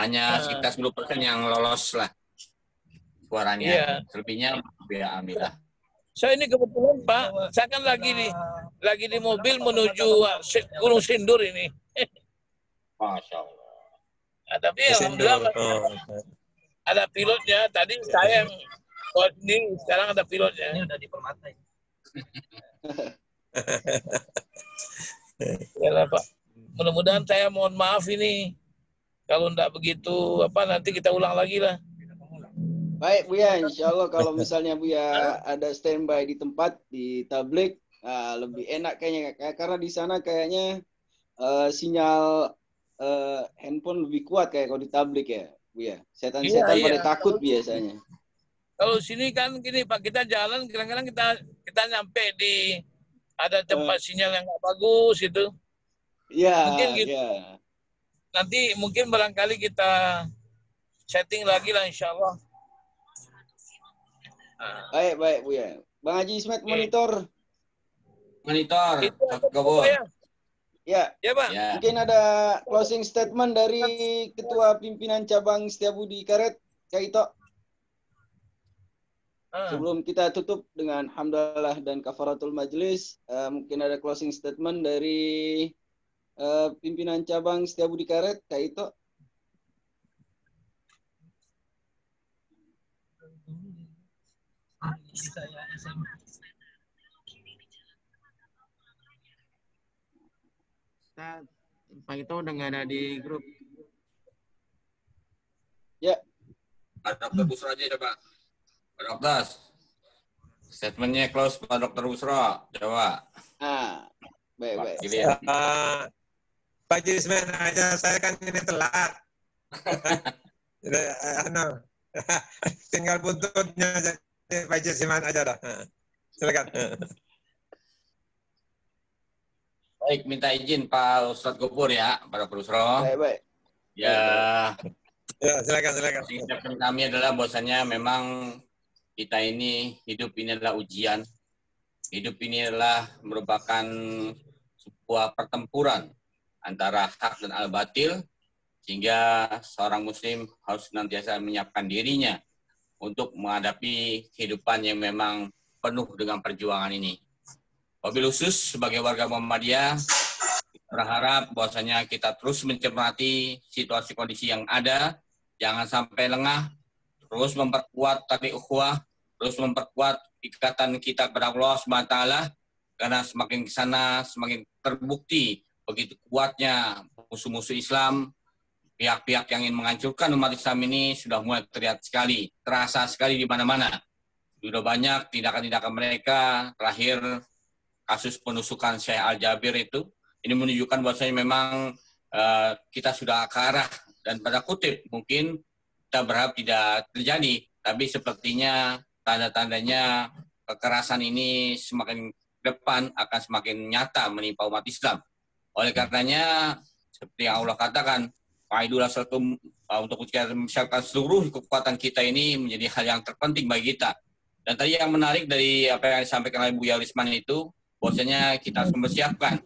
S2: Hanya sekitar 10% yang lolos lah suaranya.
S3: Iya.
S2: Selebihnya Bu ya, alhamdulillah.
S3: Saya ini kebetulan Pak, saya kan lagi di mobil menuju Gunung Sindur ini.
S2: Masya Allah.
S3: Nah, tapi alhamdulillah ada pilotnya. Tadi saya yang ini, sekarang ada pilotnya. Ini udah dipermatai. Ya Pak. Mudah-mudahan saya mohon maaf ini. Kalau enggak begitu, nanti kita ulang lagi lah.
S1: Baik Buya, insya Allah kalau misalnya Buya ada standby di tempat di tablik, lebih enak kayaknya, karena di sana kayaknya sinyal handphone lebih kuat kayak kalau di tablik ya Buya. Setan-setan pada takut biasanya.
S3: Kalau sini kan gini Pak, kita jalan kadang-kadang kita nyampe di ada tempat sinyal yang nggak bagus itu.
S1: Iya.
S3: Mungkin gitu. Nanti mungkin barangkali kita setting lagi lah insya Allah.
S1: Baik Buya. Bang Haji Ismet monitor.
S2: Gabung.
S1: Ya
S3: Pak.
S2: Ya.
S1: Mungkin ada closing statement dari Ketua Pimpinan Cabang Setiabudi Karet, Kak Ito. Sebelum kita tutup dengan hamdalah dan kafaratul majlis, mungkin ada closing statement dari Pimpinan Cabang Setiabudi Karet, Kak Ito.
S11: Pak Ito udah nggak ada di grup.
S1: Ya.
S2: Pak Dr. Busro aja coba. Pak Dokter. Statementnya close Pak Dr. Busro. Coba.
S1: Baik.
S10: Pak Jisman aja, saya kan ini telat. Tinggal buntutnya aja. Pak Jisman aja dah. Silakan.
S2: Baik, minta izin Pak Ustadz Gopur ya, Pak Dr. Busro.
S1: Baik.
S2: Ya,
S10: Ya, silakan.
S2: Singkatan kami adalah bahwasanya memang kita ini hidup ini adalah ujian. Hidup ini adalah merupakan sebuah pertempuran antara hak dan al-batil, sehingga seorang muslim harus senantiasa menyiapkan dirinya untuk menghadapi kehidupan yang memang penuh dengan perjuangan ini. Wabil khusus sebagai warga Muhammadiyah, berharap bahwasanya kita terus mencermati situasi kondisi yang ada, jangan sampai lengah, terus memperkuat tali ukhuwah, terus memperkuat ikatan kita kepada Allah SWT, karena semakin ke sana semakin terbukti begitu kuatnya musuh-musuh Islam, pihak-pihak yang ingin menghancurkan umat Islam ini sudah mulai terlihat sekali, terasa sekali di mana-mana. Sudah banyak tindakan-tindakan mereka. Terakhir kasus penusukan Syekh Al-Jabir itu, ini menunjukkan bahwasanya memang kita sudah ke arah, dan pada kutip mungkin kita berharap tidak terjadi, tapi sepertinya tanda-tandanya kekerasan ini semakin depan akan semakin nyata menimpa umat Islam. Oleh karenanya, seperti yang Allah katakan, Fa'idul asalkum, untuk menyiapkan seluruh kekuatan kita ini menjadi hal yang terpenting bagi kita. Dan tadi yang menarik dari apa yang disampaikan oleh Buya Risman itu, bahwasanya kita harus mempersiapkan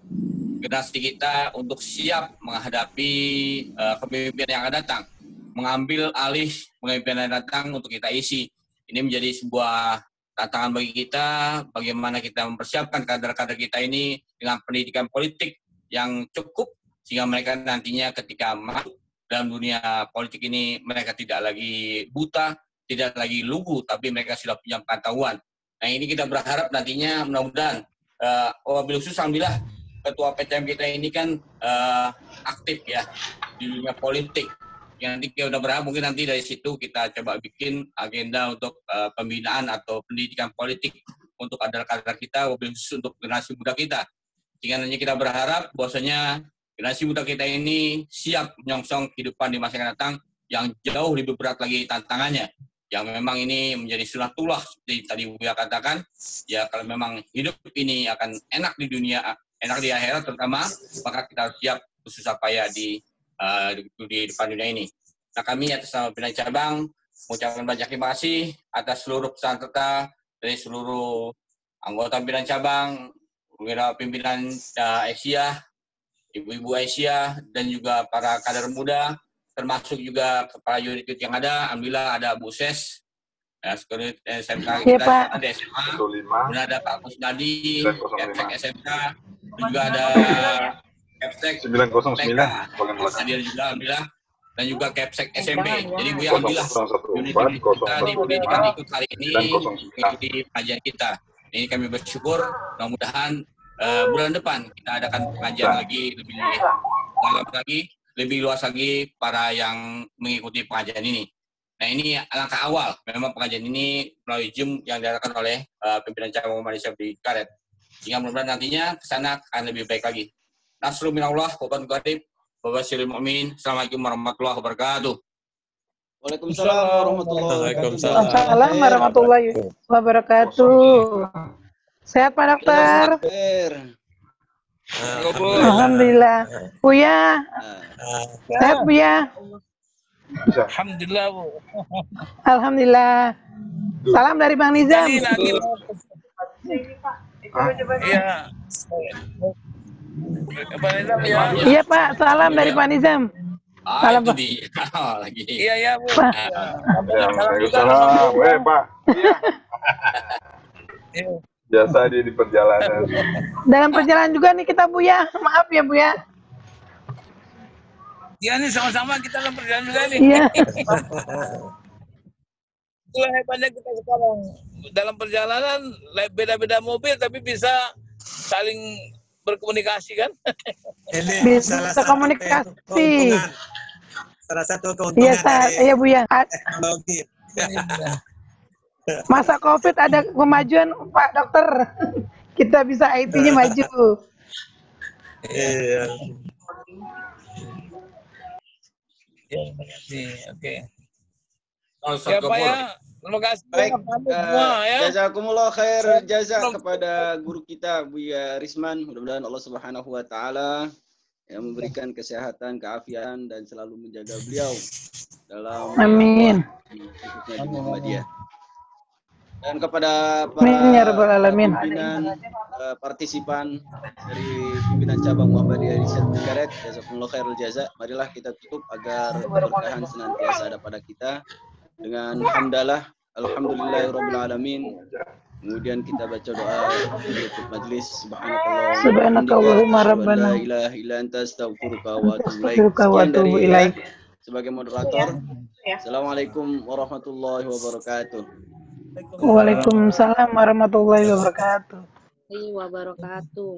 S2: generasi kita untuk siap menghadapi kepemimpinan yang akan datang, mengambil alih kepemimpinan yang datang untuk kita isi. Ini menjadi sebuah tantangan bagi kita, bagaimana kita mempersiapkan kader-kader kita ini dengan pendidikan politik yang cukup, sehingga mereka nantinya ketika masuk dalam dunia politik ini, mereka tidak lagi buta, tidak lagi lugu, tapi mereka sudah punya pengetahuan. Nah, ini kita berharap nantinya mudah-mudahan, wabil khusus alhamdulillah, ketua PTM kita ini kan aktif ya di dunia politik. Yang nanti kita udah berharap mungkin nanti dari situ kita coba bikin agenda untuk pembinaan atau pendidikan politik untuk kader-kader kita, wabil khusus untuk generasi muda kita. Sehingga nanti kita berharap bahwasanya generasi muda kita ini siap menyongsong kehidupan di masa yang datang yang jauh lebih berat lagi tantangannya. Yang memang ini menjadi sunatullah seperti tadi Buya katakan, ya kalau memang hidup ini akan enak di dunia, enak di akhirat terutama, maka kita harus siap bersusah payah di depan dunia ini. Nah, kami atas nama pimpinan cabang mengucapkan banyak terima kasih atas seluruh pesan serta dari seluruh anggota pimpinan cabang, pimpinan Aisyah, ibu-ibu Aisyah, dan juga para kader muda, termasuk juga kepala unit yang ada. Alhamdulillah ada Bu Ses, sekuriti SMK kita, ada SMA, kemudian ada Pak Kusnadi, Kepsek SMK, juga ada Kepsek 909, hadir juga Alhamdulillah, dan juga Kepsek SMP. Jadi Bu ya, Alhamdulillah unit kita di pendidikan ikut hari ini mengikuti pengajian kita. Ini kami bersyukur, mudah-mudahan bulan depan kita adakan pengajian lagi lebih dalam lagi, lebih luas lagi para yang mengikuti pengajian ini. Nah, ini langkah awal. Memang pengajian ini melalui Zoom yang diadakan oleh pimpinan cabang Malaysia di Karet. Sehingga mudah-mudahan nantinya ke sana akan lebih baik lagi. Nasrul minallah wa fadlun qarib wa basyiril mu'minin. Assalamualaikum warahmatullahi wabarakatuh.
S1: Waalaikumsalam
S8: warahmatullahi wabarakatuh. Sehat Pak Dokter? Alhamdulillah. Buya, sehat Buya?
S3: Alhamdulillah, Bu.
S8: Alhamdulillah. Salam dari Bang Nizam.
S3: Iya. Pak Nizam ya.
S8: Iya Pak, salam dari Pak Nizam. Salam Pak.
S3: Iya ya Bu.
S12: Waalaikumsalam. Pak. Biasa di perjalanan.
S8: Dalam perjalanan juga nih kita Buya. Maaf ya Buya.
S3: Iya nih sama-sama kita dalam perjalanan juga nih.
S8: Iya.
S3: Itulah hebatnya kita sekarang. Dalam perjalanan beda-beda mobil tapi bisa saling berkomunikasi kan?
S8: Bisa komunikasi.
S10: Salah satu keuntungan
S8: iya Bu ya.
S10: teknologi.
S8: Masa COVID ada kemajuan Pak Dokter. Kita bisa IT-nya maju.
S10: Iya.
S3: Ya, terima kasih. Oke.
S1: Siapa
S3: ya? Terima kasih.
S1: Baik,
S3: semua ya.
S1: jazakumullah khair jazak kepada guru kita Buya Risman. Mudah-mudahan Allah Subhanahu wa taala yang memberikan kesehatan, keafiatan dan selalu menjaga beliau dalam
S8: Amin.
S1: khususnya di Muhammadiyah. Dan kepada para
S8: Amin ya rabbal alamin.
S1: pimpinan partisipan dari pimpinan cabang Muhammadiyah di Karet, jazakumullah khairul jaza. Marilah kita tutup agar keberkahan senantiasa ada pada kita dengan hamdalah, alhamdulillahirabbil alamin. Kemudian kita baca doa penutup majlis.
S8: Subhanakallahumma rabbana
S1: la ilaha illa anta astaghfiruka wa atubu ilaik.
S8: astaghfiruka wa
S1: Sekian dari
S8: atubu ilaik.
S1: sebagai moderator. Assalamualaikum warahmatullahi wabarakatuh.
S8: Waalaikumsalam warahmatullahi wabarakatuh.
S13: Wabarakatuh.